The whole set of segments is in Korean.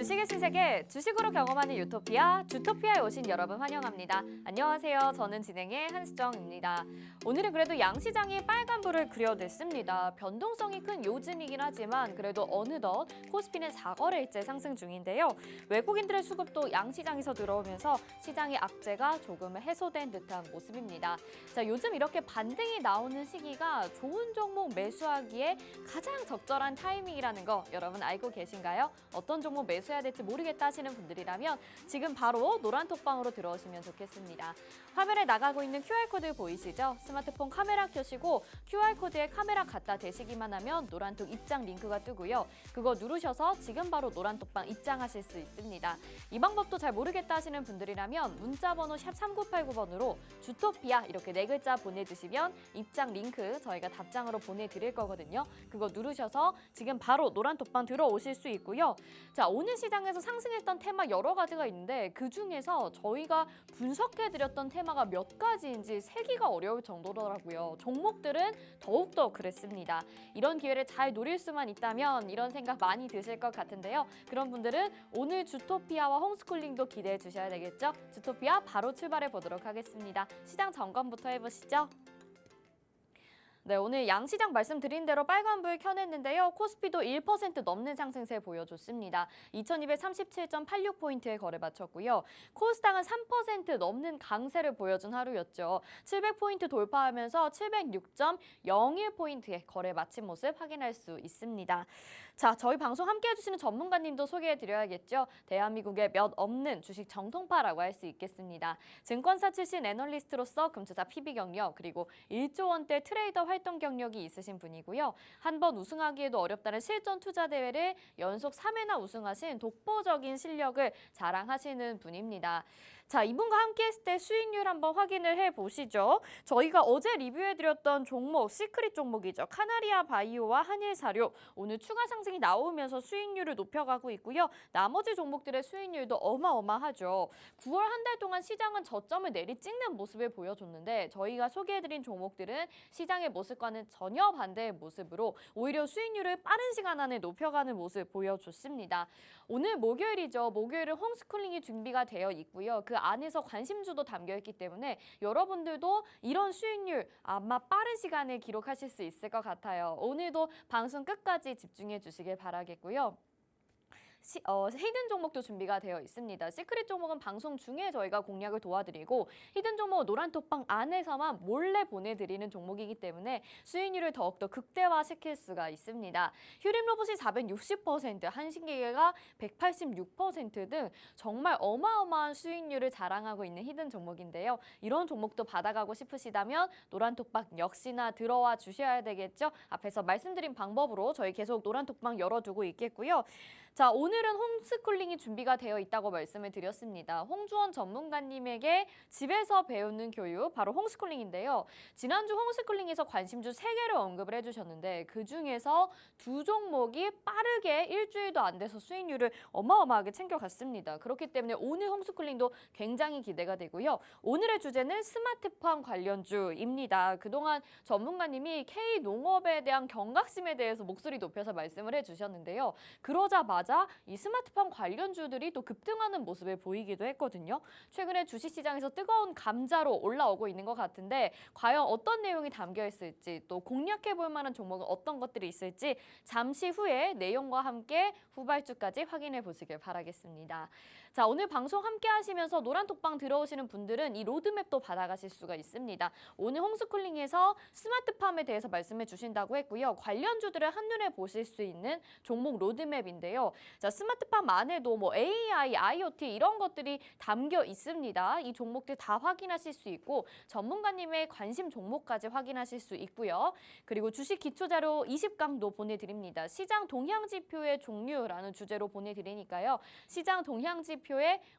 주식의 신세계, 주식으로 경험하는 유토피아, 주토피아에 오신 여러분 환영합니다. 안녕하세요. 저는 진행의 한수정입니다. 오늘은 그래도 양시장이 빨간불을 그려냈습니다. 변동성이 큰 요즘이긴 하지만 그래도 어느덧 코스피는 4거래일째 상승 중인데요. 외국인들의 수급도 양시장에서 들어오면서 시장의 악재가 조금 해소된 듯한 모습입니다. 자, 요즘 이렇게 반등이 나오는 시기가 좋은 종목 매수하기에 가장 적절한 타이밍이라는 거 여러분 알고 계신가요? 어떤 종목 매수해야 될지 모르겠다 하시는 분들이라면 지금 바로 노란톡방으로 들어오시면 좋겠습니다. 화면에 나가고 있는 QR코드 보이시죠? 스마트폰 카메라 켜시고 QR코드에 카메라 갖다 대시기만 하면 노란톡 입장 링크가 뜨고요. 그거 누르셔서 지금 바로 노란톡방 입장하실 수 있습니다. 이 방법도 잘 모르겠다 하시는 분들이라면 문자번호 샵 3989번으로 주토피아 이렇게 4글자 보내주시면 입장 링크 저희가 답장으로 보내드릴 거거든요. 그거 누르셔서 지금 바로 노란톡방 들어오실 수 있고요. 자, 오늘 시장에서 상승했던 테마 여러 가지가 있는데 그중에서 저희가 분석해드렸던 테마가 몇 가지인지 세기가 어려울 정도더라고요. 종목들은 더욱더 그랬습니다. 이런 기회를 잘 노릴 수만 있다면 이런 생각 많이 드실 것 같은데요. 그런 분들은 오늘 주토피아와 홈스쿨링도 기대해 주셔야 되겠죠? 주토피아 바로 출발해 보도록 하겠습니다. 시장 점검부터 해보시죠. 네, 오늘 양시장 말씀드린 대로 빨간불 켜냈는데요. 코스피도 1% 넘는 상승세 보여줬습니다. 2237.86포인트에 거래 마쳤고요. 코스닥은 3% 넘는 강세를 보여준 하루였죠. 700포인트 돌파하면서 706.01포인트에 거래 마친 모습 확인할 수 있습니다. 자, 저희 방송 함께 해주시는 전문가님도 소개해드려야겠죠. 대한민국의 몇 없는 주식 정통파라고 할 수 있겠습니다. 증권사 출신 애널리스트로서 금투자 PB 경력 그리고 1조 원대 트레이더 활동 경력이 있으신 분이고요. 한 번 우승하기에도 어렵다는 실전 투자 대회를 연속 3회나 우승하신 독보적인 실력을 자랑하시는 분입니다. 자, 이분과 함께 했을 때 수익률 한번 확인을 해보시죠. 저희가 어제 리뷰해드렸던 종목, 시크릿 종목이죠. 카나리아 바이오와 한일사료 오늘 추가 상승이 나오면서 수익률을 높여가고 있고요. 나머지 종목들의 수익률도 어마어마하죠. 9월 한 달 동안 시장은 저점을 내리찍는 모습을 보여줬는데 저희가 소개해드린 종목들은 시장의 모습과는 전혀 반대의 모습으로 오히려 수익률을 빠른 시간 안에 높여가는 모습 보여줬습니다. 오늘 목요일이죠. 목요일은 홈스쿨링이 준비가 되어 있고요. 그 안에서 관심주도 담겨있기 때문에 여러분들도 이런 수익률 아마 빠른 시간에 기록하실 수 있을 것 같아요. 오늘도 방송 끝까지 집중해 주시길 바라겠고요. 히든 종목도 준비가 되어 있습니다. 시크릿 종목은 방송 중에 저희가 공략을 도와드리고 히든 종목은 노란톡방 안에서만 몰래 보내드리는 종목이기 때문에 수익률을 더욱더 극대화시킬 수가 있습니다. 휴림로봇이 460%, 한신기계가 186% 등 정말 어마어마한 수익률을 자랑하고 있는 히든 종목인데요. 이런 종목도 받아가고 싶으시다면 노란톡방 역시나 들어와 주셔야 되겠죠. 앞에서 말씀드린 방법으로 저희 계속 노란톡방 열어두고 있겠고요. 자, 오늘은 홈스쿨링이 준비가 되어 있다고 말씀을 드렸습니다. 홍주원 전문가님에게 집에서 배우는 교육, 바로 홈스쿨링인데요. 지난주 홈스쿨링에서 관심주 3개를 언급을 해주셨는데 그중에서 2종목이 빠르게 일주일도 안 돼서 수익률을 어마어마하게 챙겨갔습니다. 그렇기 때문에 오늘 홈스쿨링도 굉장히 기대가 되고요. 오늘의 주제는 스마트팜 관련주입니다. 그동안 전문가님이 K농업에 대한 경각심에 대해서 목소리 높여서 말씀을 해주셨는데요. 그러자마자 이 스마트팜 관련주들이 또 급등하는 모습을 보이기도 했거든요. 최근에 주식시장에서 뜨거운 감자로 올라오고 있는 것 같은데 과연 어떤 내용이 담겨 있을지 또 공략해볼 만한 종목은 어떤 것들이 있을지 잠시 후에 내용과 함께 후발주까지 확인해 보시길 바라겠습니다. 자, 오늘 방송 함께 하시면서 노란톡방 들어오시는 분들은 이 로드맵도 받아가실 수가 있습니다. 오늘 홈스쿨링에서 스마트팜에 대해서 말씀해 주신다고 했고요. 관련주들을 한눈에 보실 수 있는 종목 로드맵인데요. 자, 스마트팜 안에도 뭐 AI, IoT 이런 것들이 담겨 있습니다. 이 종목들 다 확인하실 수 있고 전문가님의 관심 종목까지 확인하실 수 있고요. 그리고 주식 기초자료 20강도 보내드립니다. 시장 동향지표의 종류라는 주제로 보내드리니까요. 시장 동향지표에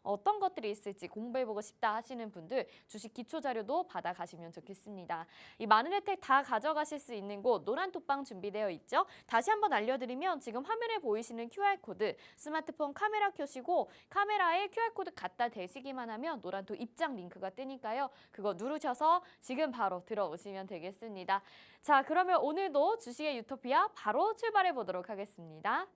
어떤 것들이 있을지 공부해보고 싶다 하시는 분들 주식 기초자료도 받아가시면 좋겠습니다. 이 많은 혜택 다 가져가실 수 있는 곳 노란톡방 준비되어 있죠. 다시 한번 알려드리면 지금 화면에 보이시는 QR코드 스마트폰 카메라 켜시고 카메라에 QR코드 갖다 대시기만 하면 노란톡 입장 링크가 뜨니까요. 그거 누르셔서 지금 바로 들어오시면 되겠습니다. 자, 그러면 오늘도 주식의 유토피아 바로 출발해 보도록 하겠습니다.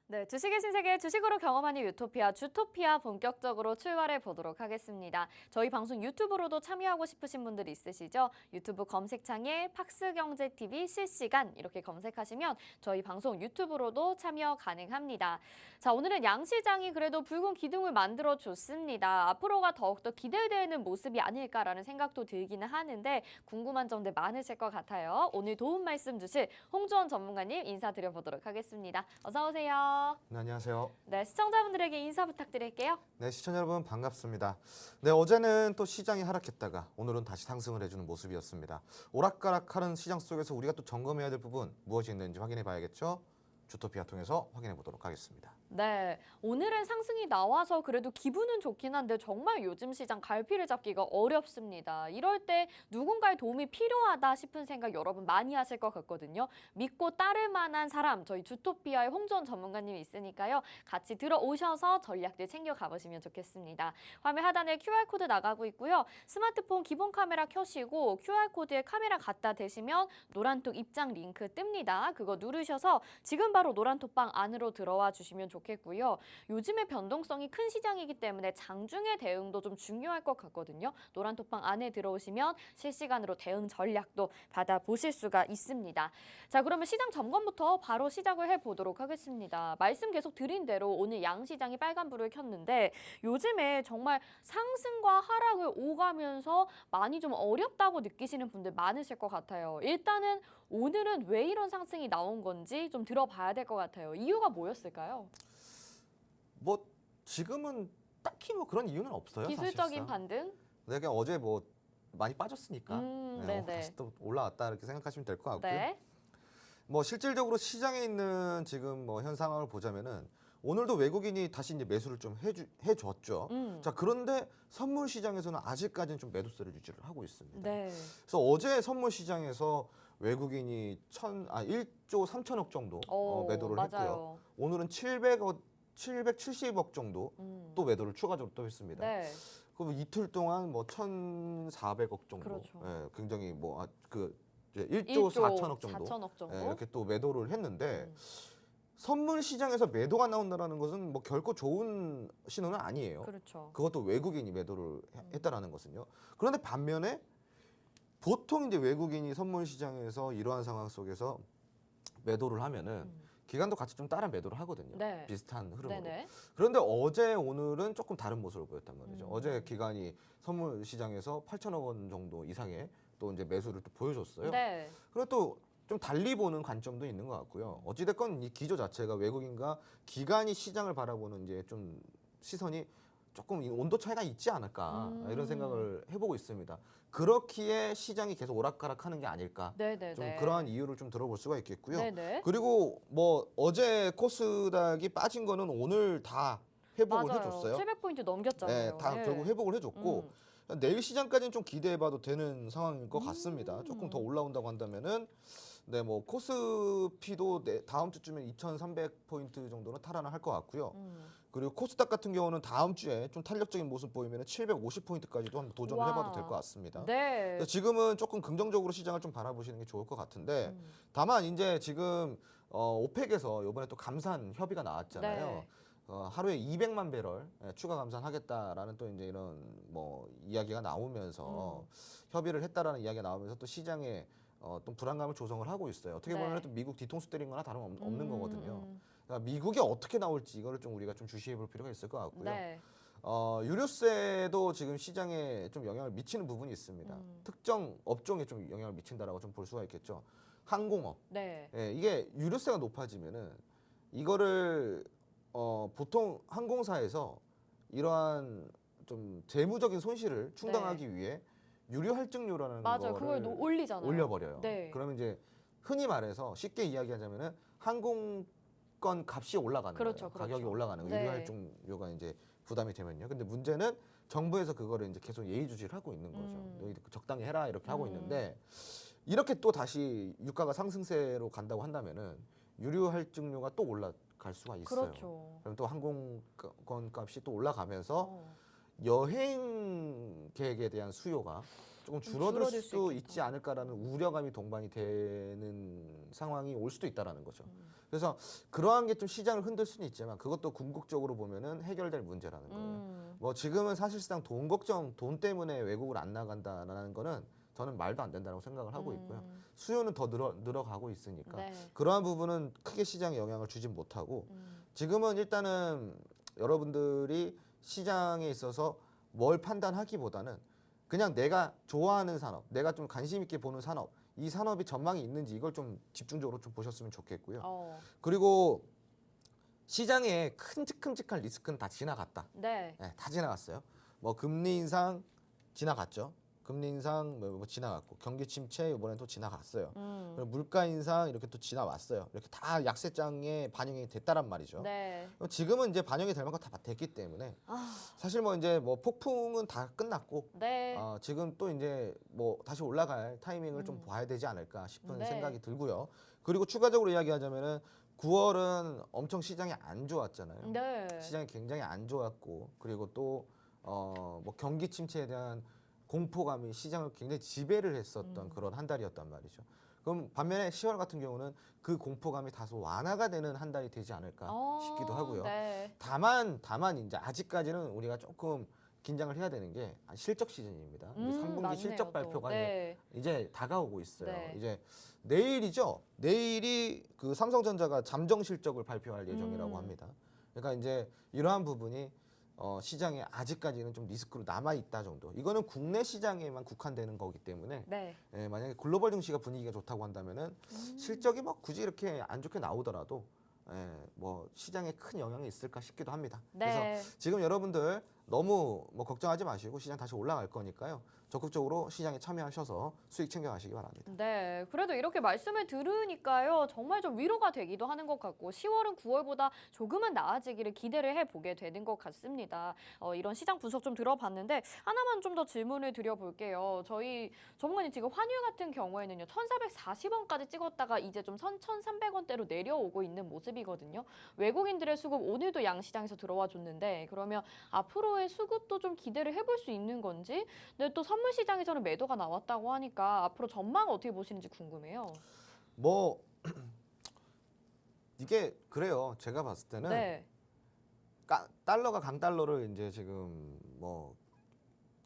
네, 주식의 신세계 주식으로 경험하는 유토피아 주토피아 본격적으로 출발해 보도록 하겠습니다. 저희 방송 유튜브로도 참여하고 싶으신 분들 있으시죠? 유튜브 검색창에 팍스경제TV 실시간 이렇게 검색하시면 저희 방송 유튜브로도 참여 가능합니다. 자, 오늘은 양시장이 그래도 붉은 기둥을 만들어 줬습니다. 앞으로가 더욱더 기대되는 모습이 아닐까라는 생각도 들기는 하는데 궁금한 점들 많으실 것 같아요. 오늘 도움 말씀 주실 홍주원 전문가님 인사드려 보도록 하겠습니다. 어서 오세요. 네, 안녕하세요. 네, 시청자분들에게 인사 부탁드릴게요. 네, 시청자 여러분 반갑습니다. 네, 어제는 또 시장이 하락했다가 오늘은 다시 상승을 해주는 모습이었습니다. 오락가락하는 시장 속에서 우리가 또 점검해야 될 부분 무엇이 있는지 확인해 봐야겠죠? 주토피아 통해서 확인해 보도록 하겠습니다. 네, 오늘은 상승이 나와서 그래도 기분은 좋긴 한데 정말 요즘 시장 갈피를 잡기가 어렵습니다. 이럴 때 누군가의 도움이 필요하다 싶은 생각 여러분 많이 하실 것 같거든요. 믿고 따를 만한 사람, 저희 주토피아의 홍주원 전문가님이 있으니까요. 같이 들어오셔서 전략들 챙겨 가보시면 좋겠습니다. 화면 하단에 QR코드 나가고 있고요. 스마트폰 기본 카메라 켜시고 QR코드에 카메라 갖다 대시면 노란톡 입장 링크 뜹니다. 그거 누르셔서 지금 바로 노란톡방 안으로 들어와 주시면 좋겠고요. 요즘에 변동성이 큰 시장이기 때문에 장중의 대응도 좀 중요할 것 같거든요. 노란톡방 안에 들어오시면 실시간으로 대응 전략도 받아보실 수가 있습니다. 자, 그러면 시장 점검부터 바로 시작을 해보도록 하겠습니다. 말씀 계속 드린 대로 오늘 양시장이 빨간불을 켰는데 요즘에 정말 상승과 하락을 오가면서 많이 좀 어렵다고 느끼시는 분들 많으실 것 같아요. 일단은 오늘은 왜 이런 상승이 나온 건지 좀 들어봐야 될 것 같아요. 이유가 뭐였을까요? 뭐 지금은 딱히 뭐 그런 이유는 없어요. 기술적인 사실상. 반등? 네, 그냥 어제 뭐 많이 빠졌으니까 네네. 다시 또 올라왔다 이렇게 생각하시면 될 것 같고요. 네. 뭐 실질적으로 시장에 있는 지금 뭐 현 상황을 보자면은 오늘도 외국인이 다시 이제 매수를 좀 해줬죠. 자, 그런데 선물 시장에서는 아직까지는 좀 매도세를 유지를 하고 있습니다. 네. 그래서 어제 선물 시장에서 외국인이 1조 3천억 정도 매도를 맞아요. 했고요. 오늘은 770억 정도 또 매도를 추가적으로 또 했습니다. 네. 그럼 이틀 동안 뭐 1,400억 정도, 그렇죠. 예, 굉장히 뭐 그 1조 4천억 정도, 4천억 정도. 예, 이렇게 또 매도를 했는데 선물 시장에서 매도가 나온다는 것은 뭐 결코 좋은 신호는 아니에요. 그렇죠. 그것도 외국인이 매도를 했다라는 것은요. 그런데 반면에 보통 이제 외국인이 선물 시장에서 이러한 상황 속에서 매도를 하면은 기관도 같이 좀 따라 매도를 하거든요. 네. 비슷한 흐름으로. 네네. 그런데 어제 오늘은 조금 다른 모습을 보였단 말이죠. 어제 기관이 선물 시장에서 8천억 원 정도 이상의 또 이제 매수를 또 보여줬어요. 네. 그리고 또 좀 달리 보는 관점도 있는 것 같고요. 어찌됐건 이 기조 자체가 외국인과 기관이 시장을 바라보는 이제 좀 시선이 조금 온도 차이가 있지 않을까 이런 생각을 해보고 있습니다. 그렇기에 시장이 계속 오락가락하는 게 아닐까. 네네네. 좀 그러한 이유를 좀 들어볼 수가 있겠고요. 네네. 그리고 뭐 어제 코스닥이 빠진 거는 오늘 다 회복을 맞아요. 해줬어요. 700포인트 넘겼잖아요. 네, 다 결국 회복을 해줬고 내일 시장까지는 좀 기대해봐도 되는 상황인 것 같습니다. 조금 더 올라온다고 한다면은 네, 뭐 코스피도 다음 주쯤에 2,300포인트 정도는 탈환을 할 것 같고요. 그리고 코스닥 같은 경우는 다음 주에 좀 탄력적인 모습 보이면 750포인트까지도 한번 도전을 와. 해봐도 될 것 같습니다. 네. 지금은 조금 긍정적으로 시장을 좀 바라보시는 게 좋을 것 같은데 다만 이제 지금 오펙에서 이번에 또 감산 협의가 나왔잖아요. 네. 하루에 200만 배럴 추가 감산하겠다라는 또 이제 이런 뭐 이야기가 나오면서 협의를 했다라는 이야기가 나오면서 또 시장에 또 불안감을 조성을 하고 있어요. 어떻게 보면 또 미국 뒤통수 때린 거나 다름없는 거거든요. 그러니까 미국이 어떻게 나올지 이거를 좀 우리가 좀 주시해 볼 필요가 있을 것 같고요. 네. 유류세도 지금 시장에 좀 영향을 미치는 부분이 있습니다. 특정 업종에 좀 영향을 미친다라고 좀 볼 수가 있겠죠. 항공업. 네. 예, 이게 유류세가 높아지면은 이거를 보통 항공사에서 이러한 좀 재무적인 손실을 충당하기 위해 유류 할증료라는 맞아요. 그걸 거를 올리잖아요. 올려버려요. 네. 그러면 이제 흔히 말해서 쉽게 이야기하자면은 항공권 값이 올라가는 그렇죠, 거예요. 가격이 그렇죠. 올라가는 거예요. 네. 유류 할증료가 이제 부담이 되면요. 근데 문제는 정부에서 그거를 이제 계속 예의주시를 하고 있는 거죠. 너희 적당히 해라 이렇게 하고 있는데 이렇게 또 다시 유가가 상승세로 간다고 한다면은 유류 할증료가 또 올라갈 수가 있어요. 그렇죠. 그럼 또 항공권 값이 또 올라가면서 어. 여행 계획에 대한 수요가 조금 줄어들 줄어들 수 수 있겠다. 있지 않을까라는 우려감이 동반이 되는 상황이 올 수도 있다라는 거죠. 그래서 그러한 게 좀 시장을 흔들 수는 있지만 그것도 궁극적으로 보면은 해결될 문제라는 거예요. 뭐 지금은 사실상 돈 걱정, 돈 때문에 외국을 안 나간다라는 거는 저는 말도 안 된다고 생각을 하고 있고요. 수요는 더 늘어가고 있으니까 네. 그러한 부분은 크게 시장에 영향을 주진 못하고 지금은 일단은 여러분들이 시장에 있어서 뭘 판단하기보다는 그냥 내가 좋아하는 산업, 내가 좀 관심 있게 보는 산업, 이 산업이 전망이 있는지 이걸 좀 집중적으로 좀 보셨으면 좋겠고요. 그리고 시장에 큼직큼직한 리스크는 다 지나갔다. 네. 네, 다 지나갔어요. 뭐 금리 인상 지나갔죠. 금리 인상 뭐 지나갔고 경기 침체 이번에 또 지나갔어요. 그리고 물가 인상 이렇게 또 지나왔어요. 이렇게 다 약세장에 반영이 됐다란 말이죠. 네. 지금은 이제 반영이 될 만큼 다 됐기 때문에 사실 뭐 이제 뭐 폭풍은 다 끝났고 네. 지금 또 이제 뭐 다시 올라갈 타이밍을 좀 봐야 되지 않을까 싶은 네. 생각이 들고요. 그리고 추가적으로 이야기하자면은 9월은 엄청 시장이 안 좋았잖아요. 네. 시장이 굉장히 안 좋았고 그리고 또 뭐 경기 침체에 대한 공포감이 시장을 굉장히 지배를 했었던 그런 한 달이었단 말이죠. 그럼 반면에 10월 같은 경우는 그 공포감이 다소 완화가 되는 한 달이 되지 않을까 싶기도 하고요. 네. 다만 이제 아직까지는 우리가 조금 긴장을 해야 되는 게 실적 시즌입니다. 이제 3분기 맞네요, 실적 또. 발표가 네. 이제 다가오고 있어요. 네. 이제 내일이죠. 내일이 그 삼성전자가 잠정 실적을 발표할 예정이라고 합니다. 그러니까 이제 이러한 부분이 시장에 아직까지는 좀 리스크로 남아 있다 정도. 이거는 국내 시장에만 국한되는 거기 때문에 네. 만약에 글로벌 증시가 분위기가 좋다고 한다면은 실적이 뭐 굳이 이렇게 안 좋게 나오더라도 뭐 시장에 큰 영향이 있을까 싶기도 합니다. 네. 그래서 지금 여러분들 너무 뭐 걱정하지 마시고 시장 다시 올라갈 거니까요. 적극적으로 시장에 참여하셔서 수익 챙겨가시기 바랍니다. 네, 그래도 이렇게 말씀을 들으니까요. 정말 좀 위로가 되기도 하는 것 같고 10월은 9월보다 조금은 나아지기를 기대를 해보게 되는 것 같습니다. 이런 시장 분석 좀 들어봤는데 하나만 좀 더 질문을 드려볼게요. 저희 전문가님 지금 환율 같은 경우에는요. 1,440원까지 찍었다가 이제 좀 1,300원대로 내려오고 있는 모습이거든요. 외국인들의 수급 오늘도 양시장에서 들어와 줬는데 그러면 앞으로의 수급도 좀 기대를 해볼 수 있는 건지 근데 또 선물 시장에서는 매도가 나왔다고 하니까 앞으로 전망 어떻게 보시는지 궁금해요. 뭐 이게 그래요. 제가 봤을 때는 네. 달러가 강달러를 이제 지금 뭐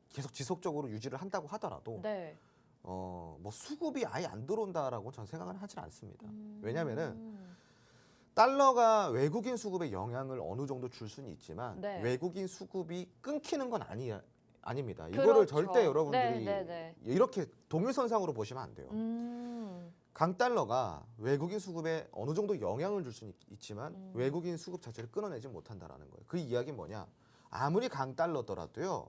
계속 지속적으로 유지를 한다고 하더라도 네. 뭐 수급이 아예 안 들어온다라고 저는 생각은 하진 않습니다. 왜냐면은 달러가 외국인 수급에 영향을 어느 정도 줄 수는 있지만 네. 외국인 수급이 끊기는 건 아닙니다. 그렇죠. 이거를 절대 여러분들이 네. 이렇게 동일선상으로 보시면 안 돼요. 강달러가 외국인 수급에 어느 정도 영향을 줄 수는 있지만 외국인 수급 자체를 끊어내지 못한다라는 거예요. 그 이야기는 뭐냐? 아무리 강달러더라도요.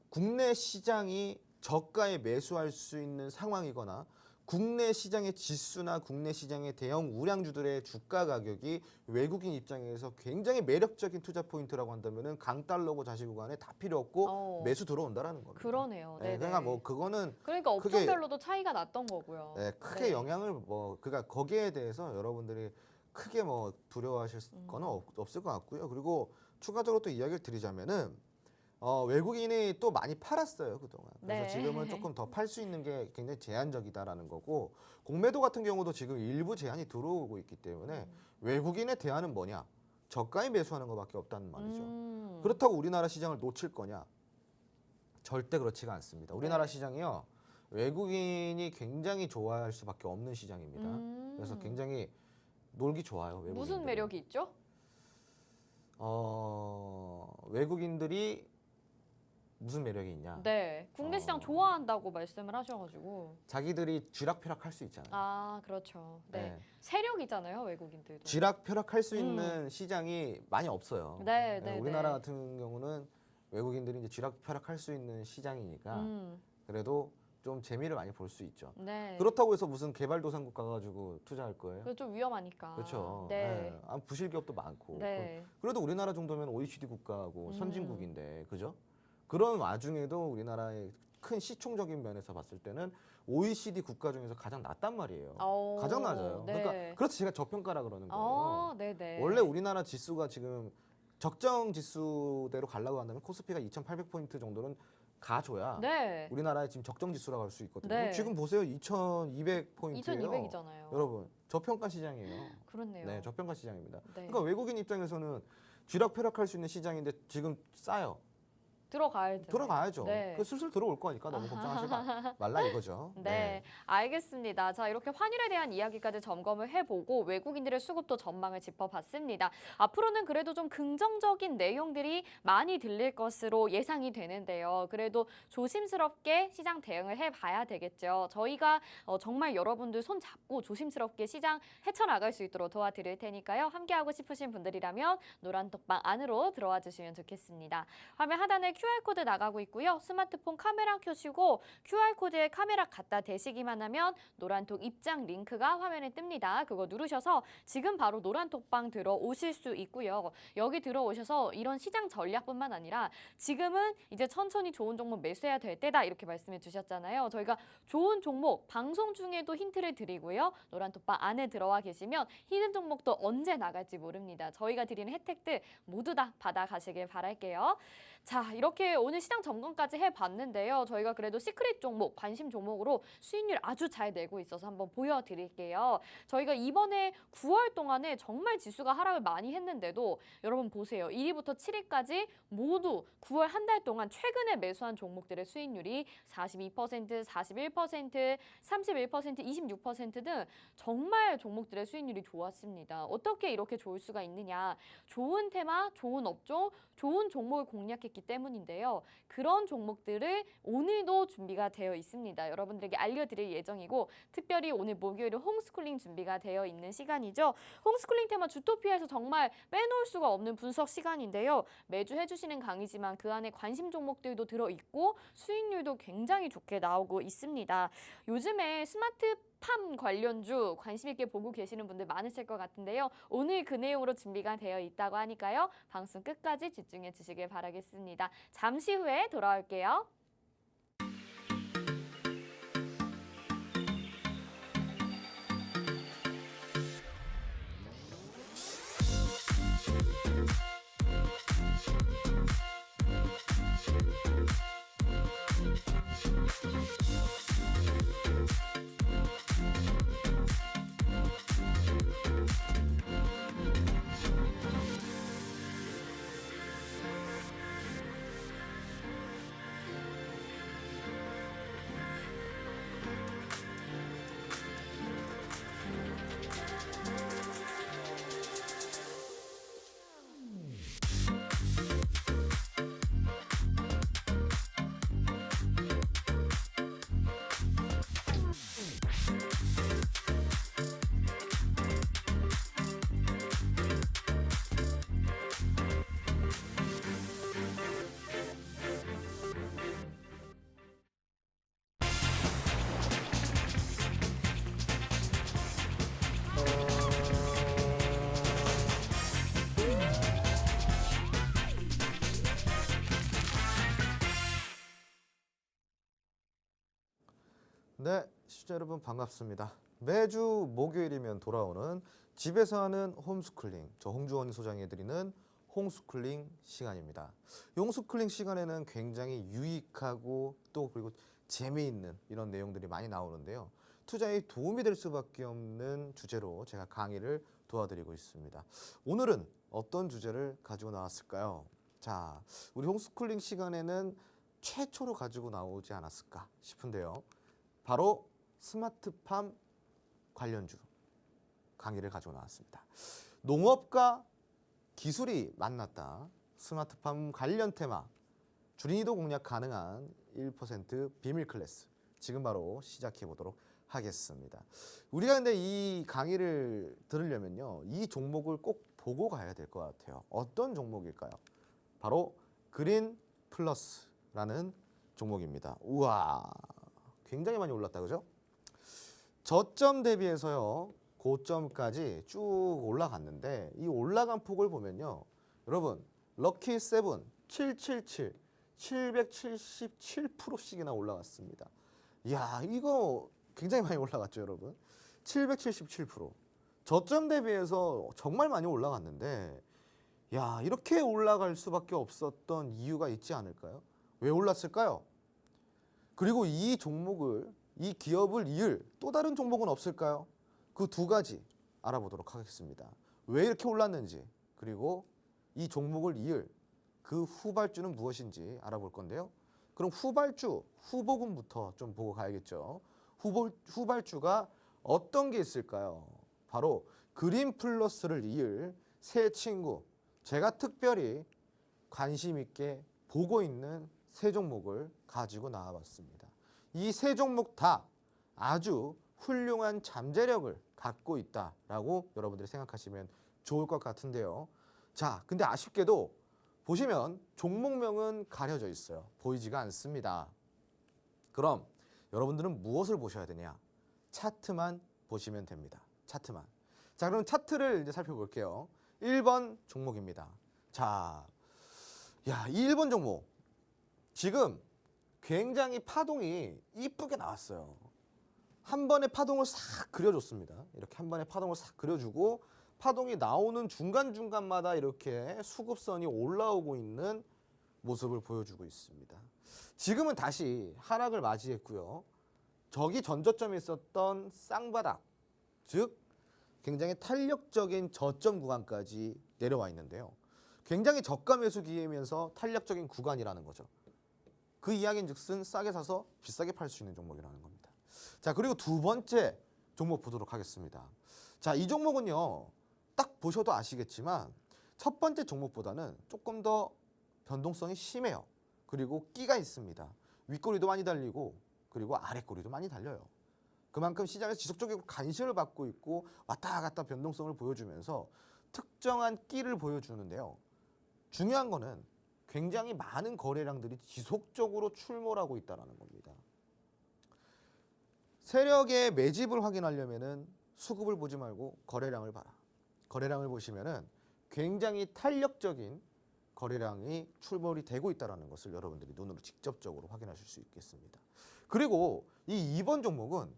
국내 시장이 저가에 매수할 수 있는 상황이거나 국내 시장의 지수나 국내 시장의 대형 우량주들의 주가 가격이 외국인 입장에서 굉장히 매력적인 투자 포인트라고 한다면은 강달러고 자시고 간에 다 필요 없고 매수 들어온다라는 겁니다. 그러네요. 네, 그러니까 뭐 그거는 그러니까 크게, 업종별로도 차이가 났던 거고요. 네, 크게 영향을 뭐 그러니까 거기에 대해서 여러분들이 크게 뭐 두려워하실 거는 없을 것 같고요. 그리고 추가적으로 또 이야기를 드리자면은 외국인이 또 많이 팔았어요 그동안. 그래서 네. 지금은 조금 더 팔 수 있는 게 굉장히 제한적이다라는 거고 공매도 같은 경우도 지금 일부 제한이 들어오고 있기 때문에 외국인의 대안은 뭐냐? 저가에 매수하는 것밖에 없다는 말이죠. 그렇다고 우리나라 시장을 놓칠 거냐? 절대 그렇지가 않습니다. 우리나라 시장이요 외국인이 굉장히 좋아할 수밖에 없는 시장입니다. 그래서 굉장히 놀기 좋아요. 외국인들은. 무슨 매력이 있죠? 외국인들이 무슨 매력이 있냐? 네, 국내 시장 좋아한다고 말씀을 하셔가지고. 자기들이 쥐락펴락할 수 있잖아요. 아, 그렇죠. 네, 네. 세력이잖아요, 외국인들도. 쥐락펴락할 수 있는 시장이 많이 없어요. 네, 네, 우리나라 네. 같은 경우는 외국인들이 이제 쥐락펴락할 수 있는 시장이니까 음, 그래도 좀 재미를 많이 볼 수 있죠. 네. 그렇다고 해서 무슨 개발도상국 가가지고 투자할 거예요? 그거 좀 위험하니까. 그렇죠. 네. 부실 기업도 많고. 네. 그래도 우리나라 정도면 OECD 국가고 음. 선진국인데, 그죠? 그런 와중에도 우리나라의 큰 시총적인 면에서 봤을 때는 OECD 국가 중에서 가장 낮단 말이에요. 어, 가장 낮아요. 네. 그러니까 그래서 제가 저평가라 그러는 거예요. 네네. 원래 우리나라 지수가 지금 적정 지수대로 가려고 한다면 코스피가 2,800포인트 정도는 가줘야 네. 우리나라의 지금 적정 지수라고 할 수 있거든요. 네. 지금 보세요. 2,200포인트예요. 2200이잖아요. 여러분, 저평가 시장이에요. 그렇네요. 네, 저평가 시장입니다. 네. 그러니까 외국인 입장에서는 쥐락펴락할 수 있는 시장인데 지금 싸요. 들어가야죠. 들어가야죠. 네. 그 슬슬 들어올 거니까 너무 걱정하지 말라 이거죠. 네, 알겠습니다. 자, 이렇게 환율에 대한 이야기까지 점검을 해보고 외국인들의 수급도 전망을 짚어봤습니다. 앞으로는 그래도 좀 긍정적인 내용들이 많이 들릴 것으로 예상이 되는데요. 그래도 조심스럽게 시장 대응을 해봐야 되겠죠. 저희가 정말 여러분들 손 잡고 조심스럽게 시장 헤쳐나갈 수 있도록 도와드릴 테니까요. 함께하고 싶으신 분들이라면 노란톡방 안으로 들어와 주시면 좋겠습니다. 화면 하단에 QR코드 나가고 있고요. 스마트폰 카메라 켜시고 QR코드에 카메라 갖다 대시기만 하면 노란톡 입장 링크가 화면에 뜹니다. 그거 누르셔서 지금 바로 노란톡방 들어오실 수 있고요. 여기 들어오셔서 이런 시장 전략뿐만 아니라 지금은 이제 천천히 좋은 종목 매수해야 될 때다 이렇게 말씀해 주셨잖아요. 저희가 좋은 종목 방송 중에도 힌트를 드리고요. 노란톡방 안에 들어와 계시면 히든 종목도 언제 나갈지 모릅니다. 저희가 드리는 혜택들 모두 다 받아가시길 바랄게요. 자, 이렇게 오늘 시장 점검까지 해봤는데요. 저희가 그래도 시크릿 종목, 관심 종목으로 수익률 아주 잘 내고 있어서 한번 보여드릴게요. 저희가 이번에 9월 동안에 정말 지수가 하락을 많이 했는데도 여러분 보세요. 1위부터 7위까지 모두 9월 한 달 동안 최근에 매수한 종목들의 수익률이 42%, 41%, 31%, 26%등 정말 종목들의 수익률이 좋았습니다. 어떻게 이렇게 좋을 수가 있느냐. 좋은 테마, 좋은 업종, 좋은 종목을 공략했기 때문인데요. 그런 종목들을 오늘도 준비가 되어 있습니다. 여러분들에게 알려드릴 예정이고 특별히 오늘 목요일은 홈스쿨링 준비가 되어 있는 시간이죠. 홈스쿨링 테마 주토피아에서 정말 빼놓을 수가 없는 분석 시간인데요. 매주 해주시는 강의지만 그 안에 관심 종목들도 들어있고 수익률도 굉장히 좋게 나오고 있습니다. 요즘에 스마트팜 관련주 관심 있게 보고 계시는 분들 많으실 것 같은데요. 오늘 그 내용으로 준비가 되어 있다고 하니까요. 방송 끝까지 집중해 주시길 바라겠습니다. 잠시 후에 돌아올게요. 네, 시청자 여러분 반갑습니다. 매주 목요일이면 돌아오는 집에서 하는 홈스쿨링, 저 홍주원 소장이 해드리는 홈스쿨링 시간입니다. 이 홈스쿨링 시간에는 굉장히 유익하고 또 그리고 재미있는 이런 내용들이 많이 나오는데요. 투자에 도움이 될 수밖에 없는 주제로 제가 강의를 도와드리고 있습니다. 오늘은 어떤 주제를 가지고 나왔을까요? 자, 우리 홈스쿨링 시간에는 최초로 가지고 나오지 않았을까 싶은데요. 바로 스마트팜 관련주 강의를 가지고 나왔습니다. 농업과 기술이 만났다. 스마트팜 관련 테마, 줄이도 공략 가능한 1% 비밀 클래스 지금 바로 시작해 보도록 하겠습니다. 우리가 근데 이 강의를 들으려면요, 이 종목을 꼭 보고 가야 될 것 같아요. 어떤 종목일까요? 바로 그린 플러스라는 종목입니다. 우와, 굉장히 많이 올랐다, 그죠? 저점 대비해서요, 고점까지 쭉 올라갔는데 이 올라간 폭을 보면요, 여러분 럭키 세븐 777 777%씩이나 올라갔습니다. 이야, 이거 굉장히 많이 올라갔죠, 여러분. 777%. 저점 대비해서 정말 많이 올라갔는데, 야, 이렇게 올라갈 수밖에 없었던 이유가 있지 않을까요? 왜 올랐을까요? 그리고 이 종목을, 이 기업을 이을 또 다른 종목은 없을까요? 그 두 가지 알아보도록 하겠습니다. 왜 이렇게 올랐는지, 그리고 이 종목을 이을 그 후발주는 무엇인지 알아볼 건데요. 그럼 후발주, 후보군부터 좀 보고 가야겠죠. 후발주가 어떤 게 있을까요? 바로 그린 플러스를 이을 세 친구, 제가 특별히 관심 있게 보고 있는 세 종목을 가지고 나와봤습니다. 이 세 종목 다 아주 훌륭한 잠재력을 갖고 있다라고 여러분들이 생각하시면 좋을 것 같은데요. 자, 근데 아쉽게도 보시면 종목명은 가려져 있어요. 보이지가 않습니다. 그럼 여러분들은 무엇을 보셔야 되냐? 차트만 보시면 됩니다. 차트만. 자, 그럼 차트를 이제 살펴볼게요. 1번 종목입니다. 자, 야, 이 1번 종목 지금 굉장히 파동이 이쁘게 나왔어요. 한 번에 파동을 싹 그려줬습니다. 이렇게 한 번에 파동을 싹 그려주고 파동이 나오는 중간중간마다 이렇게 수급선이 올라오고 있는 모습을 보여주고 있습니다. 지금은 다시 하락을 맞이했고요. 저기 전저점에 있었던 쌍바닥, 즉 굉장히 탄력적인 저점 구간까지 내려와 있는데요. 굉장히 저가 매수 기회면서 탄력적인 구간이라는 거죠. 그 이야기는 즉슨 싸게 사서 비싸게 팔 수 있는 종목이라는 겁니다. 자, 그리고 두 번째 종목 보도록 하겠습니다. 자, 이 종목은요, 딱 보셔도 아시겠지만 첫 번째 종목보다는 조금 더 변동성이 심해요. 그리고 끼가 있습니다. 윗꼬리도 많이 달리고 그리고 아랫꼬리도 많이 달려요. 그만큼 시장에서 지속적으로 관심을 받고 있고 왔다 갔다 변동성을 보여주면서 특정한 끼를 보여주는데요. 중요한 거는 굉장히 많은 거래량들이 지속적으로 출몰하고 있다는 겁니다. 세력의 매집을 확인하려면은 수급을 보지 말고 거래량을 봐라. 거래량을 보시면은 굉장히 탄력적인 거래량이 출몰이 되고 있다는 것을 여러분들이 눈으로 직접적으로 확인하실 수 있겠습니다. 그리고 이 2번 종목은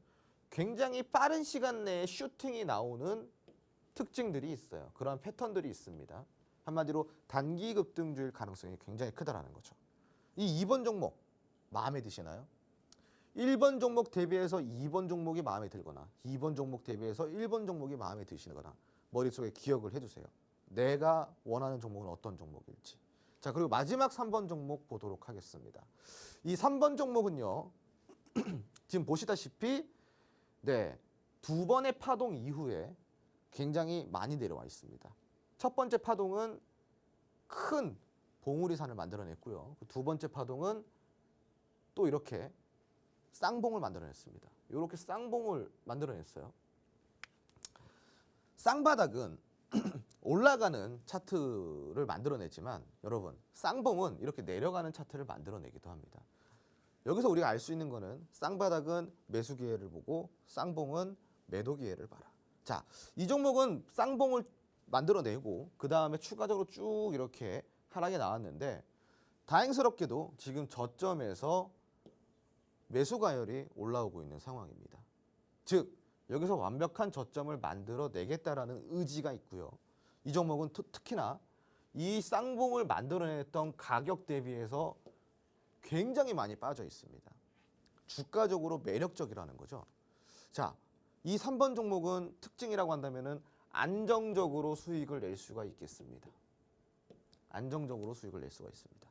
굉장히 빠른 시간 내에 슈팅이 나오는 특징들이 있어요. 그러한 패턴들이 있습니다. 한마디로 단기 급등주일 가능성이 굉장히 크다라는 거죠. 이 2번 종목 마음에 드시나요? 1번 종목 대비해서 2번 종목이 마음에 들거나 2번 종목 대비해서 1번 종목이 마음에 드시거나 머릿속에 기억을 해두세요. 내가 원하는 종목은 어떤 종목일지. 자, 그리고 마지막 3번 종목 보도록 하겠습니다. 이 3번 종목은요. 지금 보시다시피 두 번의 파동 이후에 굉장히 많이 내려와 있습니다. 첫 번째 파동은 큰 봉우리산을 만들어냈고요. 두 번째 파동은 또 이렇게 쌍봉을 만들어냈습니다. 이렇게 쌍봉을 만들어냈어요. 쌍바닥은 올라가는 차트를 만들어내지만 여러분, 쌍봉은 이렇게 내려가는 차트를 만들어내기도 합니다. 여기서 우리가 알 수 있는 거는 쌍바닥은 매수 기회를 보고 쌍봉은 매도 기회를 봐라. 자, 이 종목은 쌍봉을 만들어내고 그 다음에 추가적으로 쭉 이렇게 하락이 나왔는데 다행스럽게도 지금 저점에서 매수 가열이 올라오고 있는 상황입니다. 즉 여기서 완벽한 저점을 만들어내겠다라는 의지가 있고요. 이 종목은 특히나 이 쌍봉을 만들어냈던 가격 대비해서 굉장히 많이 빠져 있습니다. 주가적으로 매력적이라는 거죠. 자, 이 3번 종목은 특징이라고 한다면은 안정적으로 수익을 낼 수가 있겠습니다. 안정적으로 수익을 낼 수가 있습니다.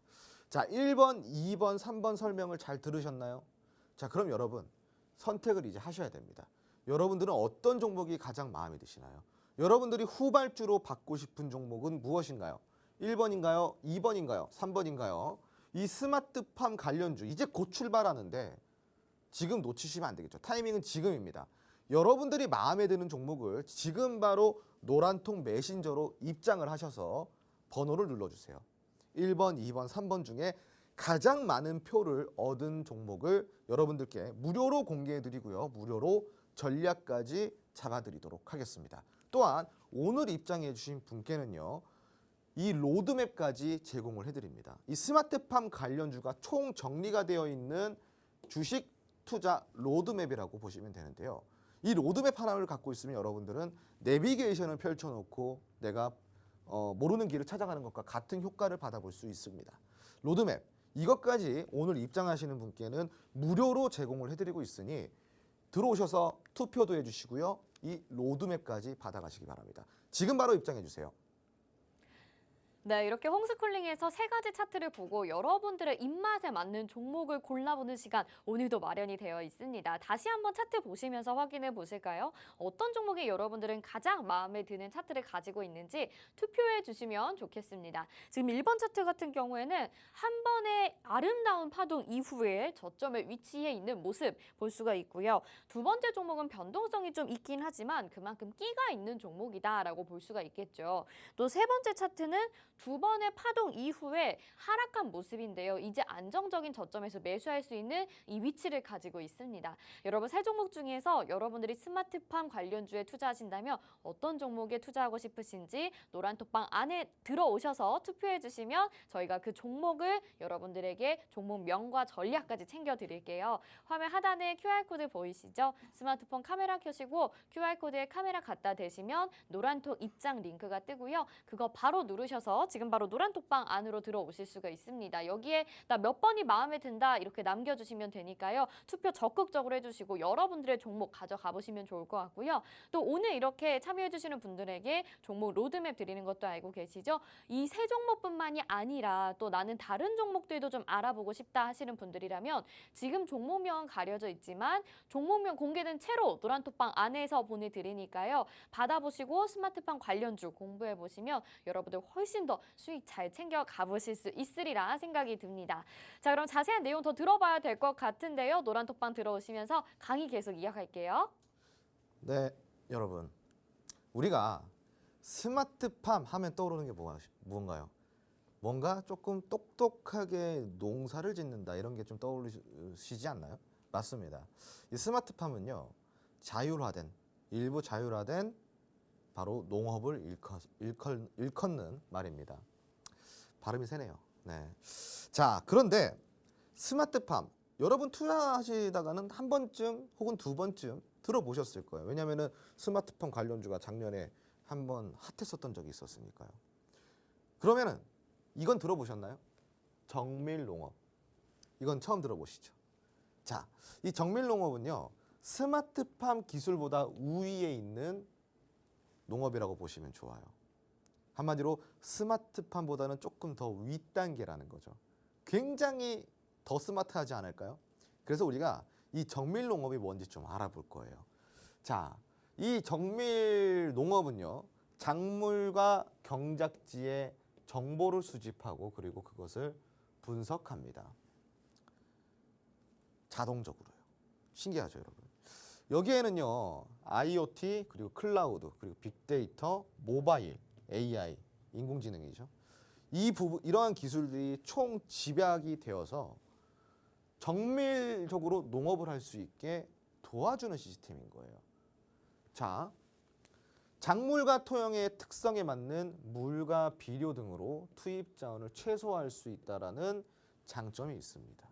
자, 1번, 2번, 3번 설명을 잘 들으셨나요? 자, 그럼 여러분 선택을 이제 하셔야 됩니다. 여러분들은 어떤 종목이 가장 마음에 드시나요? 여러분들이 후발주로 받고 싶은 종목은 무엇인가요? 1번인가요? 2번인가요? 3번인가요? 이 스마트팜 관련주 이제 곧 출발하는데 지금 놓치시면 안 되겠죠. 타이밍은 지금입니다. 여러분들이 마음에 드는 종목을 지금 바로 노란통 메신저로 입장을 하셔서 번호를 눌러주세요. 1번, 2번, 3번 중에 가장 많은 표를 얻은 종목을 여러분들께 무료로 공개해드리고요. 무료로 전략까지 잡아드리도록 하겠습니다. 또한 오늘 입장해 주신 분께는요. 이 로드맵까지 제공을 해드립니다. 이 스마트팜 관련주가 총 정리가 되어 있는 주식 투자 로드맵이라고 보시면 되는데요. 이 로드맵 하나를 갖고 있으면 여러분들은 내비게이션을 펼쳐놓고 내가 모르는 길을 찾아가는 것과 같은 효과를 받아볼 수 있습니다. 로드맵 이것까지 오늘 입장하시는 분께는 무료로 제공을 해드리고 있으니 들어오셔서 투표도 해주시고요. 이 로드맵까지 받아가시기 바랍니다. 지금 바로 입장해 주세요. 네, 이렇게 홈스쿨링에서 세 가지 차트를 보고 여러분들의 입맛에 맞는 종목을 골라보는 시간 오늘도 마련이 되어 있습니다. 다시 한번 차트 보시면서 확인해 보실까요? 어떤 종목이 여러분들은 가장 마음에 드는 차트를 가지고 있는지 투표해 주시면 좋겠습니다. 지금 1번 차트 같은 경우에는 한 번의 아름다운 파동 이후에 저점에 위치해 있는 모습 볼 수가 있고요. 두 번째 종목은 변동성이 좀 있긴 하지만 그만큼 끼가 있는 종목이다라고 볼 수가 있겠죠. 또 세 번째 차트는 두 번의 파동 이후에 하락한 모습인데요. 이제 안정적인 저점에서 매수할 수 있는 이 위치를 가지고 있습니다. 여러분 세 종목 중에서 여러분들이 스마트팜 관련주에 투자하신다면 어떤 종목에 투자하고 싶으신지 노란톡방 안에 들어오셔서 투표해 주시면 저희가 그 종목을 여러분들에게 종목명과 전략까지 챙겨드릴게요. 화면 하단에 QR코드 보이시죠? 스마트폰 카메라 켜시고 QR코드에 카메라 갖다 대시면 노란톡 입장 링크가 뜨고요. 그거 바로 누르셔서 지금 바로 노란톡방 안으로 들어오실 수가 있습니다. 여기에 나 몇 번이 마음에 든다 이렇게 남겨주시면 되니까요. 투표 적극적으로 해주시고 여러분들의 종목 가져가 보시면 좋을 것 같고요. 또 오늘 이렇게 참여해주시는 분들에게 종목 로드맵 드리는 것도 알고 계시죠? 이 세 종목뿐만이 아니라 또 나는 다른 종목들도 좀 알아보고 싶다 하시는 분들이라면 지금 종목명은 가려져 있지만 종목명 공개된 채로 노란톡방 안에서 보내드리니까요. 받아보시고 스마트팜 관련주 공부해보시면 여러분들 훨씬 더 수익 잘 챙겨 가보실 수 있으리라 생각이 듭니다. 자, 그럼 자세한 내용 더 들어봐야 될 것 같은데요. 노란톡방 들어오시면서 강의 계속 이어갈게요. 네, 여러분. 우리가 스마트팜 하면 떠오르는 게 무언가요? 뭔가 조금 똑똑하게 농사를 짓는다 이런 게 좀 떠오르시지 않나요? 맞습니다. 이 스마트팜은요. 일부 자율화된 바로 농업을 일컫는 말입니다. 발음이 세네요. 네. 자, 그런데 스마트팜 여러분 투자하시다가는 한 번쯤 혹은 두 번쯤 들어보셨을 거예요. 왜냐하면 스마트팜 관련주가 작년에 한번 핫했었던 적이 있었으니까요. 그러면은 이건 들어보셨나요? 정밀농업. 이건 처음 들어보시죠. 자, 이 정밀농업은요. 스마트팜 기술보다 우위에 있는 농업이라고 보시면 좋아요. 한마디로 스마트팜보다는 조금 더 윗단계라는 거죠. 굉장히 더 스마트하지 않을까요? 그래서 우리가 이 정밀 농업이 뭔지 좀 알아볼 거예요. 자, 이 정밀 농업은요. 작물과 경작지의 정보를 수집하고 그리고 그것을 분석합니다. 자동적으로요. 신기하죠, 여러분. 여기에는요. IoT 그리고 클라우드 그리고 빅데이터, 모바일, AI, 인공지능이죠. 이러한 기술들이 총 집약이 되어서 정밀적으로 농업을 할 수 있게 도와주는 시스템인 거예요. 자, 작물과 토양의 특성에 맞는 물과 비료 등으로 투입 자원을 최소화할 수 있다라는 장점이 있습니다.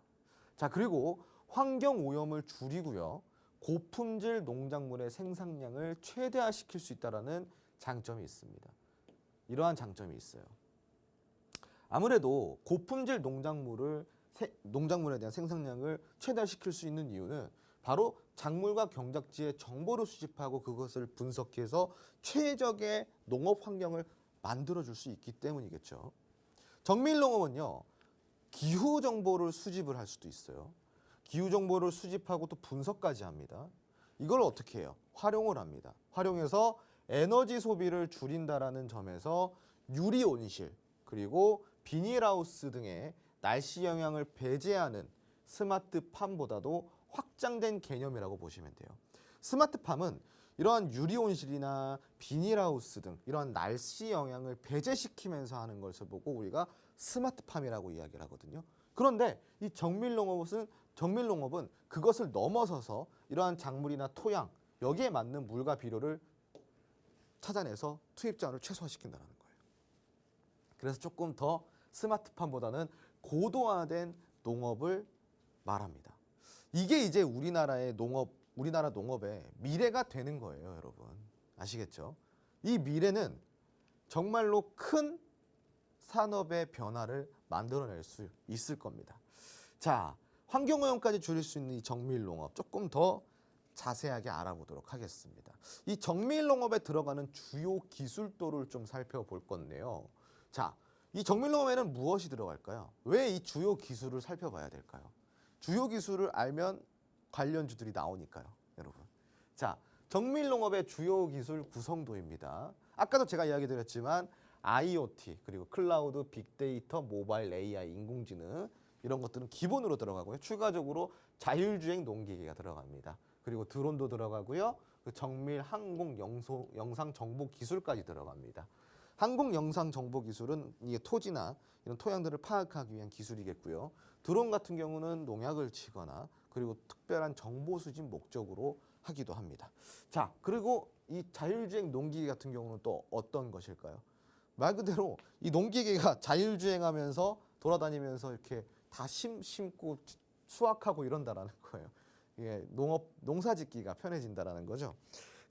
자, 그리고 환경 오염을 줄이고요. 고품질 농작물의 생산량을 최대화시킬 수 있다라는 장점이 있습니다. 이러한 장점이 있어요. 아무래도 고품질 농작물에 대한 생산량을 최대화시킬 수 있는 이유는 바로 작물과 경작지의 정보를 수집하고 그것을 분석해서 최적의 농업 환경을 만들어줄 수 있기 때문이겠죠. 정밀농업은요. 기후 정보를 수집을 할 수도 있어요. 기후 정보를 수집하고 또 분석까지 합니다. 이걸 어떻게 해요? 활용을 합니다. 활용해서 에너지 소비를 줄인다라는 점에서 유리 온실, 그리고 비닐하우스 등의 날씨 영향을 배제하는 스마트팜보다도 확장된 개념이라고 보시면 돼요. 스마트팜은 이러한 유리온실이나 비닐하우스 등 이러한 날씨 영향을 배제시키면서 하는 것을 보고 우리가 스마트팜이라고 이야기를 하거든요. 그런데 이 정밀농업은 그것을 넘어서서 이러한 작물이나 토양 여기에 맞는 물과 비료를 찾아내서 투입 자원을 최소화시킨다는 거예요. 그래서 조금 더 스마트팜보다는 고도화된 농업을 말합니다. 이게 이제 우리나라 농업의 미래가 되는 거예요, 여러분. 아시겠죠? 이 미래는 정말로 큰 산업의 변화를 만들어낼 수 있을 겁니다. 자, 환경오염까지 줄일 수 있는 이 정밀농업 조금 더 자세하게 알아보도록 하겠습니다. 이 정밀농업에 들어가는 주요 기술도를 좀 살펴볼 건데요. 자, 이 정밀농업에는 무엇이 들어갈까요? 왜 이 주요 기술을 살펴봐야 될까요? 주요 기술을 알면 관련주들이 나오니까요, 여러분. 자, 정밀농업의 주요 기술 구성도입니다. 아까도 제가 이야기 드렸지만 IoT, 그리고 클라우드, 빅데이터, 모바일 AI, 인공지능 이런 것들은 기본으로 들어가고요. 추가적으로 자율주행 농기계가 들어갑니다. 그리고 드론도 들어가고요. 그 정밀 항공 영상 정보 기술까지 들어갑니다. 항공 영상 정보 기술은 이게 토지나 이런 토양들을 파악하기 위한 기술이겠고요. 드론 같은 경우는 농약을 치거나 그리고 특별한 정보 수집 목적으로 하기도 합니다. 자, 그리고 이 자율주행 농기계 같은 경우는 또 어떤 것일까요? 말 그대로 이 농기계가 자율주행하면서 돌아다니면서 이렇게 다 심고 수확하고 이런다라는 거예요. 이게 농사짓기가 편해진다라는 거죠.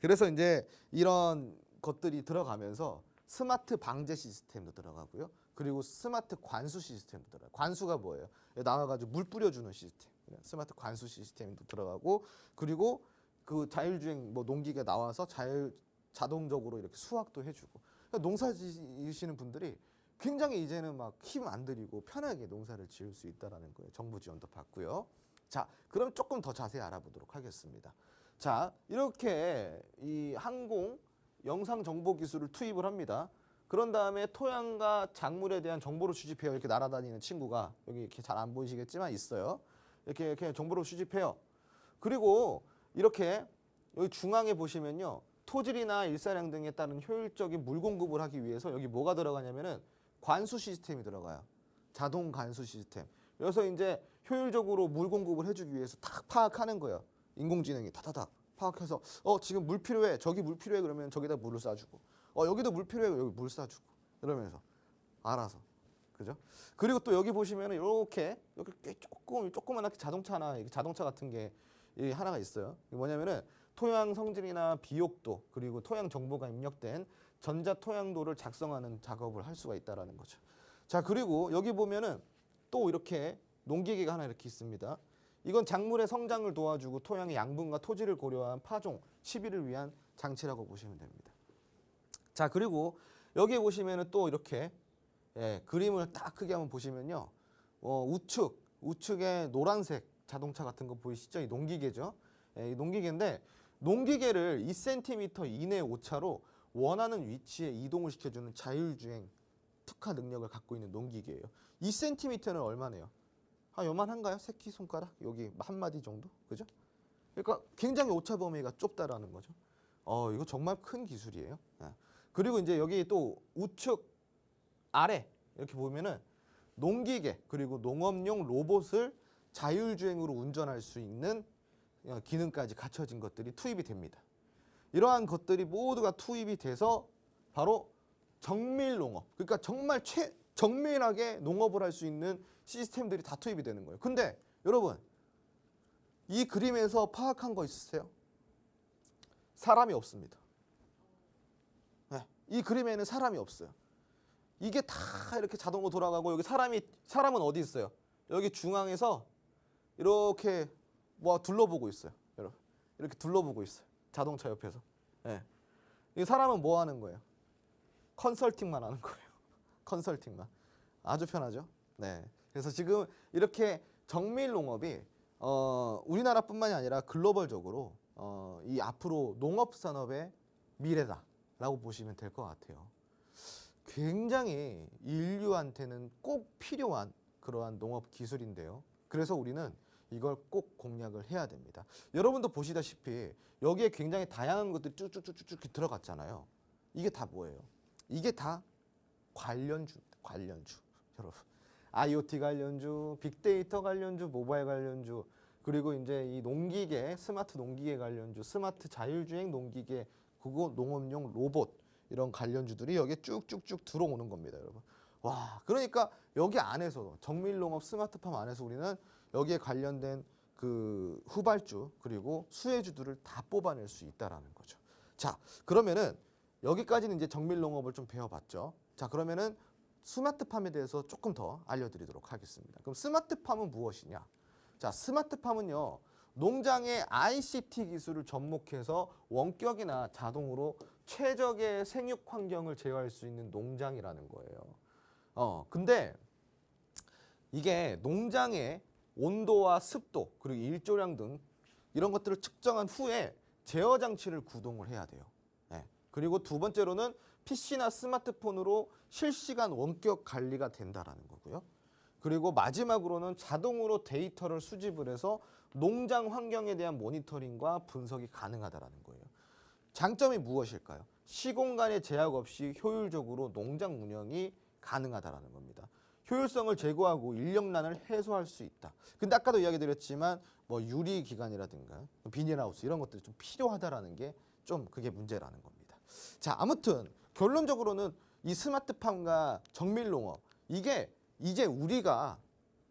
그래서 이제 이런 것들이 들어가면서 스마트 방제 시스템도 들어가고요. 그리고 스마트 관수 시스템도 들어가요. 관수가 뭐예요? 나와가지고 물 뿌려주는 시스템. 스마트 관수 시스템도 들어가고, 그리고 그 자율주행 농기계 나와서 자동적으로 이렇게 수확도 해주고. 그러니까 농사 지으시는 분들이 굉장히 이제는 막 힘 안 들이고 편하게 농사를 지을 수 있다라는 거예요. 정부 지원도 받고요. 자, 그럼 조금 더 자세히 알아보도록 하겠습니다. 자, 이렇게 이 항공 영상 정보 기술을 투입을 합니다. 그런 다음에 토양과 작물에 대한 정보를 수집해요. 이렇게 날아다니는 친구가 여기 이렇게 잘 안 보이시겠지만 있어요. 이렇게 정보를 수집해요. 그리고 이렇게 여기 중앙에 보시면요, 토질이나 일사량 등에 따른 효율적인 물 공급을 하기 위해서 여기 뭐가 들어가냐면은 관수 시스템이 들어가요. 자동 관수 시스템. 그래서 이제 효율적으로 물 공급을 해주기 위해서 딱 파악하는 거예요. 인공지능이 타타닥 파악해서 지금 물 필요해, 저기 물 필요해, 그러면 저기다 물을 쏴주고, 여기도 물 필요해, 여기 물 쏴주고, 이러면서 알아서, 그죠? 그리고 또 여기 보시면은 이렇게 조그만하게 자동차 같은 게 하나가 있어요. 이게 뭐냐면은 토양 성질이나 비옥도, 그리고 토양 정보가 입력된 전자 토양도를 작성하는 작업을 할 수가 있다라는 거죠. 자, 그리고 여기 보면은 또 이렇게 농기계가 하나 이렇게 있습니다. 이건 작물의 성장을 도와주고 토양의 양분과 토질을 고려한 파종, 시비를 위한 장치라고 보시면 됩니다. 자, 그리고 여기 보시면은 또 이렇게 그림을 딱 크게 한번 보시면요, 우측에 노란색 자동차 같은 거 보이시죠? 이 농기계죠. 이 농기계인데, 농기계를 2cm 이내 오차로 원하는 위치에 이동을 시켜주는 자율주행 특화 능력을 갖고 있는 농기계예요. 2cm는 얼마네요? 요만한가요? 새끼손가락? 여기 한 마디 정도? 그죠? 그러니까 굉장히 오차 범위가 좁다라는 거죠. 이거 정말 큰 기술이에요. 그리고 이제 여기 또 우측 아래 이렇게 보면은 농기계 그리고 농업용 로봇을 자율주행으로 운전할 수 있는 기능까지 갖춰진 것들이 투입이 됩니다. 이러한 것들이 모두가 투입이 돼서 바로 정밀농업, 그러니까 정말 정밀하게 농업을 할 수 있는 시스템들이 다 투입이 되는 거예요. 근데 여러분, 이 그림에서 파악한 거 있으세요? 사람이 없습니다. 이 그림에는 사람이 없어요. 이게 다 이렇게 자동으로 돌아가고, 여기 사람은 어디 있어요? 여기 중앙에서 이렇게 둘러보고 있어요. 여러분, 이렇게 둘러보고 있어요. 자동차 옆에서. 이 사람은 뭐 하는 거예요? 컨설팅만 하는 거예요. 컨설팅만. 아주 편하죠. 네. 그래서 지금 이렇게 정밀 농업이 우리나라뿐만이 아니라 글로벌적으로 이 앞으로 농업 산업의 미래다라고 보시면 될 것 같아요. 굉장히 인류한테는 꼭 필요한 그러한 농업 기술인데요. 그래서 우리는 이걸 꼭 공략을 해야 됩니다. 여러분도 보시다시피 여기에 굉장히 다양한 것들이 쭉쭉쭉쭉 들어갔잖아요. 이게 다 뭐예요? 이게 다 관련주. 여러분. IoT 관련주, 빅데이터 관련주, 모바일 관련주, 그리고 이제 이 농기계, 스마트 농기계 관련주, 스마트 자율주행 농기계, 그거 농업용 로봇 이런 관련주들이 여기에 쭉쭉쭉 들어오는 겁니다, 여러분. 와, 그러니까 여기 안에서도 정밀농업 스마트팜 안에서 우리는 여기에 관련된 그 후발주 그리고 수혜주들을 다 뽑아낼 수 있다라는 거죠. 자, 그러면은 여기까지는 이제 정밀농업을 좀 배워봤죠. 자, 그러면은 스마트팜에 대해서 조금 더 알려드리도록 하겠습니다. 그럼 스마트팜은 무엇이냐? 자, 스마트팜은요, 농장의 ICT 기술을 접목해서 원격이나 자동으로 최적의 생육 환경을 제어할 수 있는 농장이라는 거예요. 근데 이게 농장의 온도와 습도 그리고 일조량 등 이런 것들을 측정한 후에 제어 장치를 구동을 해야 돼요. 네. 그리고 두 번째로는 PC나 스마트폰으로 실시간 원격 관리가 된다라는 거고요. 그리고 마지막으로는 자동으로 데이터를 수집을 해서 농장 환경에 대한 모니터링과 분석이 가능하다라는 거예요. 장점이 무엇일까요? 시공간의 제약 없이 효율적으로 농장 운영이 가능하다라는 겁니다. 효율성을 제고하고 인력난을 해소할 수 있다. 근데 아까도 이야기 드렸지만 뭐 유리 기관이라든가 비닐하우스 이런 것들이 좀 필요하다라는 게 좀 그게 문제라는 겁니다. 자, 아무튼 결론적으로는 이 스마트팜과 정밀농업 이게 이제 우리가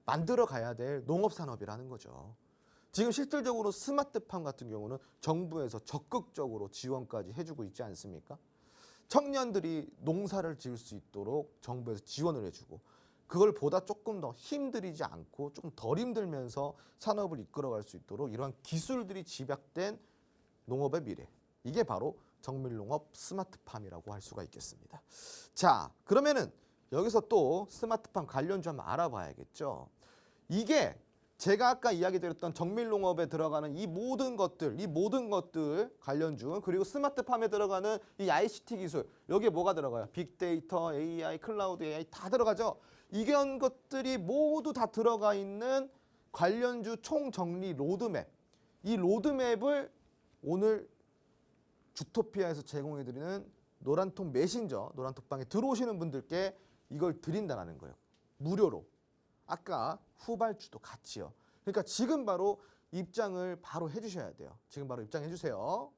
만들어 가야 될 농업산업이라는 거죠. 지금 실질적으로 스마트팜 같은 경우는 정부에서 적극적으로 지원까지 해주고 있지 않습니까? 청년들이 농사를 지을 수 있도록 정부에서 지원을 해주고 그걸 보다 조금 더 힘들이지 않고 조금 덜 힘들면서 산업을 이끌어갈 수 있도록 이러한 기술들이 집약된 농업의 미래. 이게 바로 정밀농업 스마트팜이라고 할 수가 있겠습니다. 자, 그러면은 여기서 또 스마트팜 관련주 한번 알아봐야겠죠. 이게 제가 아까 이야기 드렸던 정밀농업에 들어가는 이 모든 것들 관련주 그리고 스마트팜에 들어가는 이 ICT 기술 여기에 뭐가 들어가요? 빅데이터, AI, 클라우드 AI 다 들어가죠. 이런 것들이 모두 다 들어가 있는 관련주 총정리 로드맵. 이 로드맵을 오늘 주토피아에서 제공해드리는 노란톡 메신저, 노란톡방에 들어오시는 분들께 이걸 드린다는 거예요. 무료로. 아까 후발주도 같이요. 그러니까 지금 바로 입장을 바로 해주셔야 돼요. 지금 바로 입장해 주세요.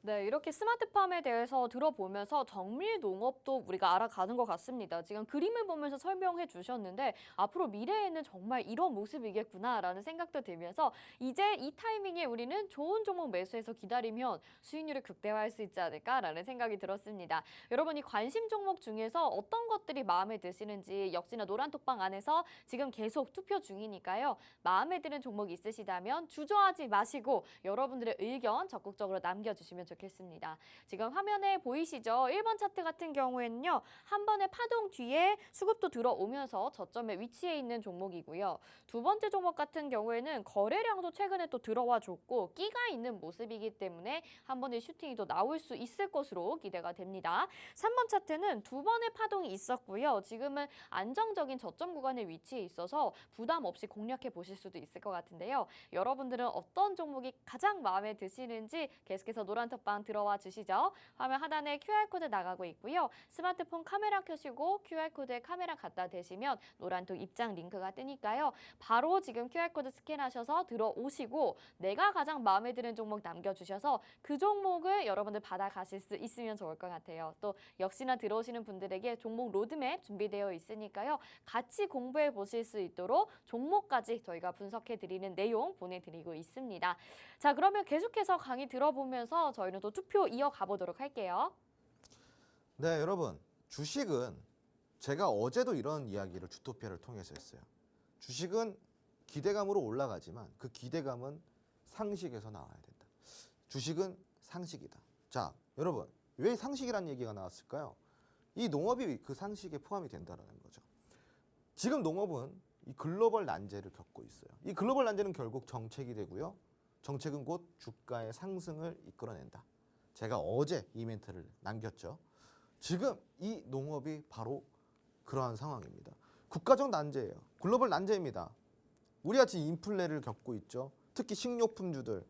네, 이렇게 스마트팜에 대해서 들어보면서 정밀 농업도 우리가 알아가는 것 같습니다. 지금 그림을 보면서 설명해 주셨는데 앞으로 미래에는 정말 이런 모습이겠구나라는 생각도 들면서 이제 이 타이밍에 우리는 좋은 종목 매수해서 기다리면 수익률을 극대화할 수 있지 않을까라는 생각이 들었습니다. 여러분이 관심 종목 중에서 어떤 것들이 마음에 드시는지 역시나 노란톡방 안에서 지금 계속 투표 중이니까요. 마음에 드는 종목 있으시다면 주저하지 마시고 여러분들의 의견 적극적으로 남겨주시면 좋겠습니다. 지금 화면에 보이시죠? 1번 차트 같은 경우에는요. 한 번의 파동 뒤에 수급도 들어오면서 저점에 위치해 있는 종목이고요. 두 번째 종목 같은 경우에는 거래량도 최근에 또 들어와 줬고 끼가 있는 모습이기 때문에 한 번의 슈팅이 또 나올 수 있을 것으로 기대가 됩니다. 3번 차트는 두 번의 파동이 있었고요. 지금은 안정적인 저점 구간에 위치해 있어서 부담 없이 공략해 보실 수도 있을 것 같은데요. 여러분들은 어떤 종목이 가장 마음에 드시는지 계속해서 노란톡방 들어와 주시죠. 화면 하단에 QR코드 나가고 있고요. 스마트폰 카메라 켜시고 QR코드에 카메라 갖다 대시면 노란톡 입장 링크가 뜨니까요. 바로 지금 QR코드 스캔하셔서 들어오시고 내가 가장 마음에 드는 종목 남겨주셔서 그 종목을 여러분들 받아가실 수 있으면 좋을 것 같아요. 또 역시나 들어오시는 분들에게 종목 로드맵 준비되어 있으니까요. 같이 공부해 보실 수 있도록 종목까지 저희가 분석해 드리는 내용 보내드리고 있습니다. 자, 그러면 계속해서 강의 들어보면서 저희는 또 투표 이어가 보도록 할게요. 네, 여러분. 주식은 제가 어제도 이런 이야기를 주토피아를 통해서 했어요. 주식은 기대감으로 올라가지만 그 기대감은 상식에서 나와야 된다. 주식은 상식이다. 자, 여러분. 왜 상식이라는 얘기가 나왔을까요? 이 농업이 그 상식에 포함이 된다는 거죠. 지금 농업은 이 글로벌 난제를 겪고 있어요. 이 글로벌 난제는 결국 정책이 되고요. 정책은 곧 주가의 상승을 이끌어낸다. 제가 어제 이 멘트를 남겼죠. 지금 이 농업이 바로 그러한 상황입니다. 국가적 난제예요. 글로벌 난제입니다. 우리가 지금 인플레를 겪고 있죠. 특히 식료품주들,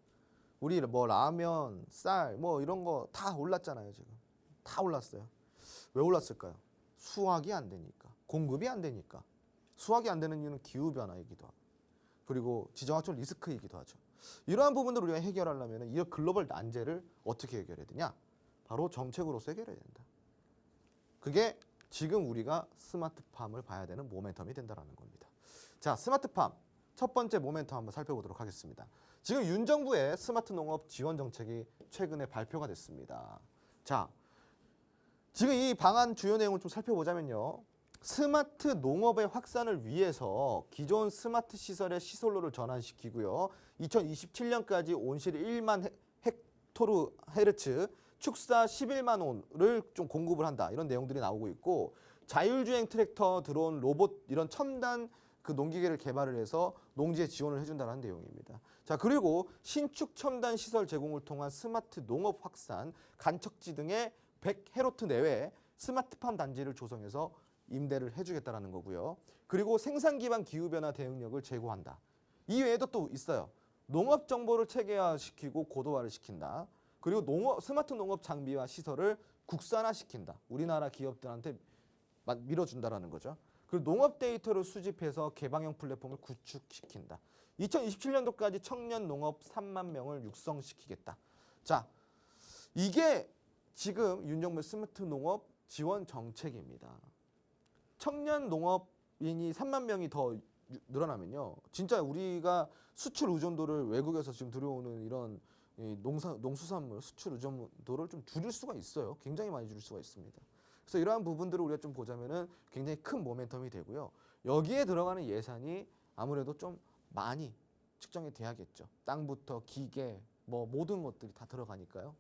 우리 뭐 라면, 쌀, 뭐 이런 거 다 올랐잖아요. 지금 다 올랐어요. 왜 올랐을까요? 수확이 안 되니까, 공급이 안 되니까. 수확이 안 되는 이유는 기후 변화이기도 하고, 그리고 지정학적 리스크이기도 하죠. 이러한 부분들을 우리가 해결하려면 이 글로벌 난제를 어떻게 해결해야 되냐? 바로 정책으로서 해결해야 된다. 그게 지금 우리가 스마트팜을 봐야 되는 모멘텀이 된다는 겁니다. 자, 스마트팜 첫 번째 모멘텀 한번 살펴보도록 하겠습니다. 지금 윤 정부의 스마트 농업 지원 정책이 최근에 발표가 됐습니다. 자, 지금 이 방안 주요 내용을 좀 살펴보자면요. 스마트 농업의 확산을 위해서 기존 스마트 시설의 시설로를 전환시키고요. 2027년까지 온실 1만 헥토르 헤르츠, 축사 11만 원을 좀 공급을 한다. 이런 내용들이 나오고 있고, 자율주행 트랙터, 드론, 로봇 이런 첨단 그 농기계를 개발을 해서 농지에 지원을 해준다는 내용입니다. 자, 그리고 신축 첨단 시설 제공을 통한 스마트 농업 확산, 간척지 등의 100헤로트 내외 스마트팜 단지를 조성해서 임대를 해주겠다라는 거고요. 그리고 생산 기반 기후 변화 대응력을 제고한다. 이 외에도 또 있어요. 농업 정보를 체계화시키고 고도화를 시킨다. 그리고 스마트 농업 장비와 시설을 국산화시킨다. 우리나라 기업들한테 밀어준다라는 거죠. 그리고 농업 데이터를 수집해서 개방형 플랫폼을 구축시킨다. 2027년도까지 청년 농업 3만 명을 육성시키겠다. 자, 이게 지금 윤 정부의 스마트 농업 지원 정책입니다. 청년 농업인이 3만 명이 더 늘어나면요, 진짜 우리가 수출 의존도를 외국에서 지금 들여오는 이런 농수산물 수출 의존도를 좀 줄일 수가 있어요. 굉장히 많이 줄일 수가 있습니다. 그래서 이러한 부분들을 우리가 좀 보자면은 굉장히 큰 모멘텀이 되고요. 여기에 들어가는 예산이 아무래도 좀 많이 측정이 돼야겠죠. 땅부터 기계, 뭐 모든 것들이 다 들어가니까요.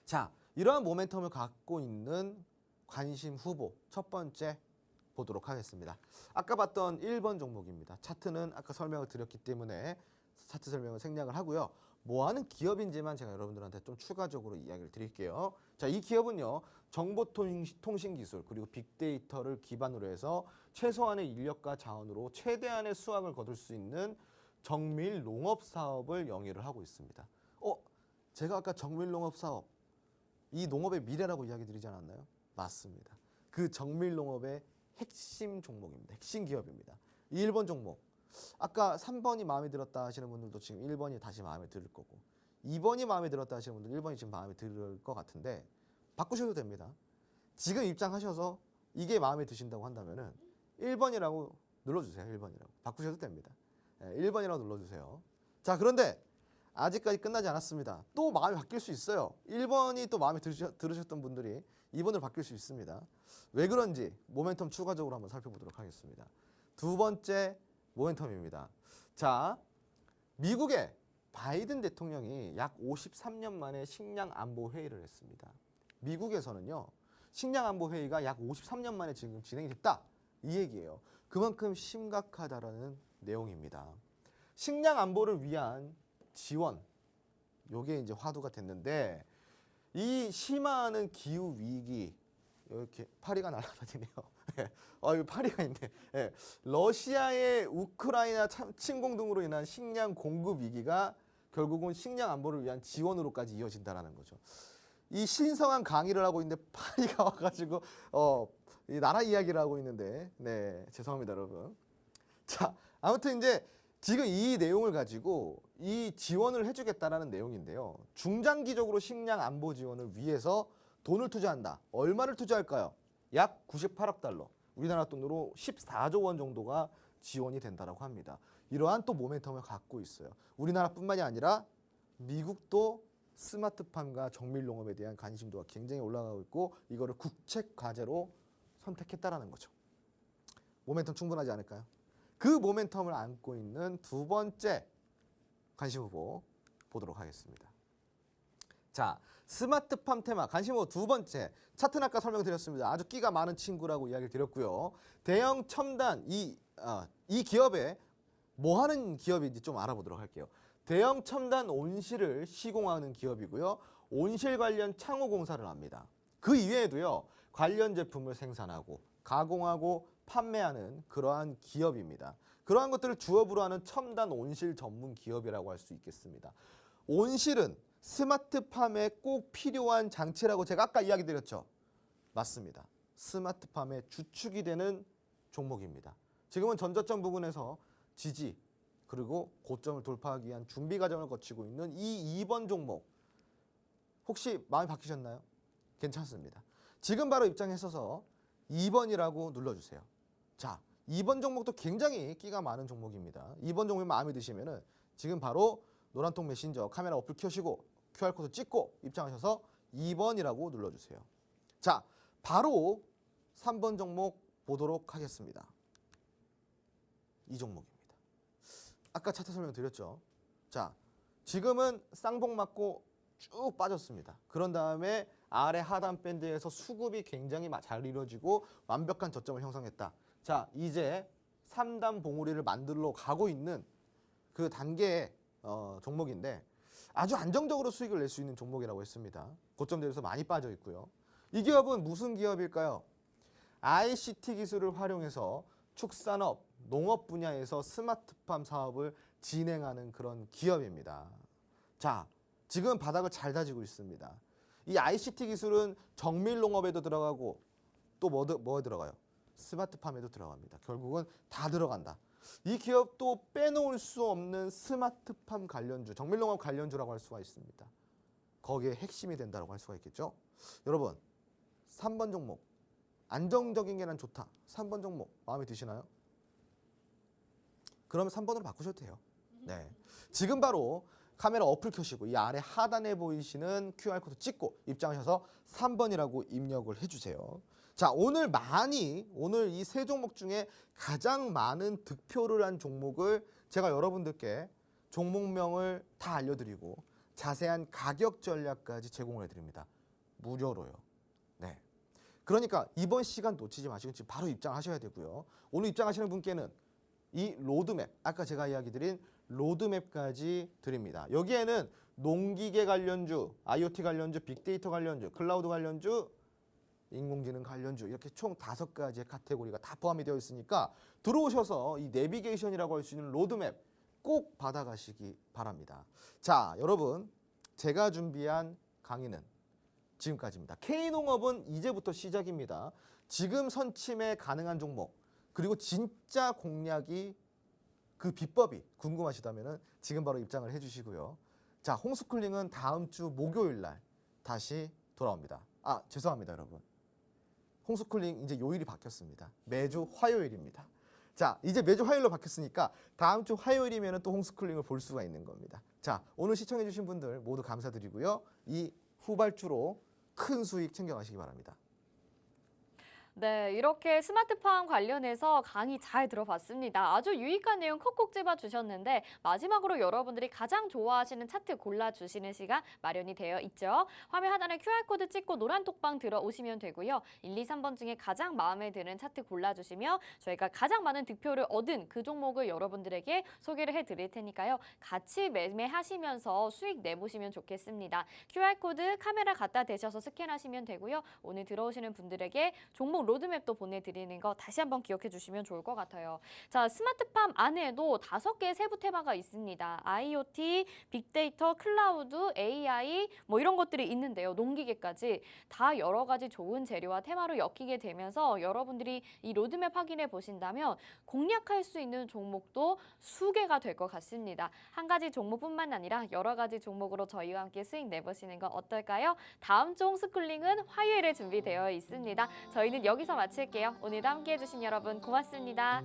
자, 이러한 모멘텀을 갖고 있는 관심 후보 첫 번째 보도록 하겠습니다. 아까 봤던 1번 종목입니다. 차트는 아까 설명을 드렸기 때문에 차트 설명을 생략을 하고요. 뭐 하는 기업인지만 제가 여러분들한테 좀 추가적으로 이야기를 드릴게요. 자, 이 기업은요, 정보통신기술 그리고 빅데이터를 기반으로 해서 최소한의 인력과 자원으로 최대한의 수확을 거둘 수 있는 정밀 농업 사업을 영위를 하고 있습니다. 제가 아까 정밀 농업 사업, 이 농업의 미래라고 이야기 드리지 않았나요? 맞습니다. 그 정밀 농업의 핵심 종목입니다. 핵심 기업입니다. 1번 종목. 아까 3번이 마음에 들었다 하시는 분들도 지금 1번이 다시 마음에 들 거고, 2번이 마음에 들었다 하시는 분들 1번이 지금 마음에 들 것 같은데 바꾸셔도 됩니다. 지금 입장하셔서 이게 마음에 드신다고 한다면은 1번이라고 눌러주세요. 1번이라고. 바꾸셔도 됩니다. 1번이라고 눌러주세요. 자, 그런데 아직까지 끝나지 않았습니다. 또 마음이 바뀔 수 있어요. 1번이 또 마음에 들으셨던 분들이 2번으로 바뀔 수 있습니다. 왜 그런지 모멘텀 추가적으로 한번 살펴보도록 하겠습니다. 두 번째 모멘텀입니다. 자, 미국의 바이든 대통령이 약 53년 만에 식량 안보 회의를 했습니다. 미국에서는요, 식량 안보 회의가 약 53년 만에 지금 진행이 됐다, 이 얘기예요. 그만큼 심각하다라는 내용입니다. 식량 안보를 위한 지원, 요게 이제 화두가 됐는데, 이 심화하는 기후 위기, 이렇게 파리가 날아다니네요. 여기 파리가 있네. 러시아의 우크라이나 침공 등으로 인한 식량 공급 위기가 결국은 식량 안보를 위한 지원으로까지 이어진다라는 거죠. 이 신성한 강의를 하고 있는데 파리가 와가지고 이 나라 이야기를 하고 있는데, 네, 죄송합니다, 여러분. 자, 아무튼 이제 지금 이 내용을 가지고 이 지원을 해주겠다라는 내용인데요. 중장기적으로 식량 안보 지원을 위해서 돈을 투자한다. 얼마를 투자할까요? 약 98억 달러. 우리나라 돈으로 14조 원 정도가 지원이 된다라고 합니다. 이러한 또 모멘텀을 갖고 있어요. 우리나라뿐만이 아니라 미국도 스마트팜과 정밀 농업에 대한 관심도가 굉장히 올라가고 있고, 이거를 국책 과제로 선택했다라는 거죠. 모멘텀 충분하지 않을까요? 그 모멘텀을 안고 있는 두 번째 관심 후보 보도록 하겠습니다. 자, 스마트팜 테마 관심 후보 두 번째, 차트는 아까 설명드렸습니다. 아주 끼가 많은 친구라고 이야기를 드렸고요. 대형 첨단, 이 기업에 뭐 하는 기업인지 좀 알아보도록 할게요. 대형 첨단 온실을 시공하는 기업이고요. 온실 관련 창호 공사를 합니다. 그 이외에도요. 관련 제품을 생산하고 가공하고 판매하는 그러한 기업입니다. 그러한 것들을 주업으로 하는 첨단 온실 전문 기업이라고 할 수 있겠습니다. 온실은 스마트팜에 꼭 필요한 장치라고 제가 아까 이야기 드렸죠. 맞습니다. 스마트팜의 주축이 되는 종목입니다. 지금은 전저점 부근에서 지지 그리고 고점을 돌파하기 위한 준비 과정을 거치고 있는 이 2번 종목 혹시 마음이 바뀌셨나요? 괜찮습니다. 지금 바로 입장하셔서 2번이라고 눌러주세요. 자, 2번 종목도 굉장히 끼가 많은 종목입니다. 2번 종목이 마음에 드시면은 지금 바로 노란통 메신저 카메라 어플 켜시고 QR코드 찍고 입장하셔서 2번이라고 눌러주세요. 자, 바로 3번 종목 보도록 하겠습니다. 이 종목입니다. 아까 차트 설명 드렸죠. 자, 지금은 쌍봉 맞고 쭉 빠졌습니다. 그런 다음에 아래 하단 밴드에서 수급이 굉장히 잘 이루어지고 완벽한 저점을 형성했다. 자, 이제 3단 봉우리를 만들러 가고 있는 그 단계의 종목인데 아주 안정적으로 수익을 낼 수 있는 종목이라고 했습니다. 고점 대비해서 많이 빠져 있고요. 이 기업은 무슨 기업일까요? ICT 기술을 활용해서 축산업, 농업 분야에서 스마트팜 사업을 진행하는 그런 기업입니다. 자, 지금 바닥을 잘 다지고 있습니다. 이 ICT 기술은 정밀농업에도 들어가고 또 뭐에 들어가요? 스마트팜에도 들어갑니다. 결국은 다 들어간다. 이 기업도 빼놓을 수 없는 스마트팜 관련주, 정밀농업 관련주라고 할 수가 있습니다. 거기에 핵심이 된다고 할 수가 있겠죠. 여러분, 3번 종목 안정적인 게 난 좋다. 3번 종목 마음에 드시나요? 그러면 3번으로 바꾸셔도 돼요. 네, 지금 바로 카메라 어플 켜시고 이 아래 하단에 보이시는 QR코드 찍고 입장하셔서 3번이라고 입력을 해주세요. 자, 오늘 이 세 종목 중에 가장 많은 득표를 한 종목을 제가 여러분들께 종목명을 다 알려드리고 자세한 가격 전략까지 제공을 해드립니다. 무료로요. 네. 그러니까 이번 시간 놓치지 마시고 지금 바로 입장하셔야 되고요. 오늘 입장하시는 분께는 이 로드맵, 아까 제가 이야기 드린 로드맵까지 드립니다. 여기에는 농기계 관련주, IoT 관련주, 빅데이터 관련주, 클라우드 관련주, 인공지능 관련주 이렇게 총 5가지의 카테고리가 다 포함이 되어 있으니까 들어오셔서 이 내비게이션이라고 할 수 있는 로드맵 꼭 받아가시기 바랍니다. 자, 여러분, 제가 준비한 강의는 지금까지입니다. K농업은 이제부터 시작입니다. 지금 선침에 가능한 종목 그리고 진짜 공략이 그 비법이 궁금하시다면 지금 바로 입장을 해주시고요. 자, 홈스쿨링은 다음 주 목요일 날 다시 돌아옵니다. 아, 죄송합니다, 여러분. 홈스쿨링 이제 요일이 바뀌었습니다. 매주 화요일입니다. 자, 이제 매주 화요일로 바뀌었으니까 다음 주 화요일이면 또 홈스쿨링을 볼 수가 있는 겁니다. 자, 오늘 시청해주신 분들 모두 감사드리고요. 이 후발주로 큰 수익 챙겨가시기 바랍니다. 네, 이렇게 스마트팜 관련해서 강의 잘 들어봤습니다. 아주 유익한 내용 콕콕 집어주셨는데 마지막으로 여러분들이 가장 좋아하시는 차트 골라주시는 시간 마련이 되어 있죠. 화면 하단에 QR코드 찍고 노란 톡방 들어오시면 되고요. 1, 2, 3번 중에 가장 마음에 드는 차트 골라주시면 저희가 가장 많은 득표를 얻은 그 종목을 여러분들에게 소개를 해드릴 테니까요. 같이 매매하시면서 수익 내보시면 좋겠습니다. QR코드 카메라 갖다 대셔서 스캔하시면 되고요. 오늘 들어오시는 분들에게 종목 로드맵도 보내드리는 거 다시 한번 기억해 주시면 좋을 것 같아요. 자, 스마트팜 안에도 5개의 세부 테마가 있습니다. IoT, 빅데이터, 클라우드, AI 뭐 이런 것들이 있는데요. 농기계까지 다 여러 가지 좋은 재료와 테마로 엮이게 되면서 여러분들이 이 로드맵 확인해 보신다면 공략할 수 있는 종목도 수개가 될 것 같습니다. 한 가지 종목뿐만 아니라 여러 가지 종목으로 저희와 함께 수익 내보시는 건 어떨까요? 다음 주 홈스쿨링은 화요일에 준비되어 있습니다. 저희는 여기서 마칠게요. 오늘도 함께해 주신 여러분 고맙습니다.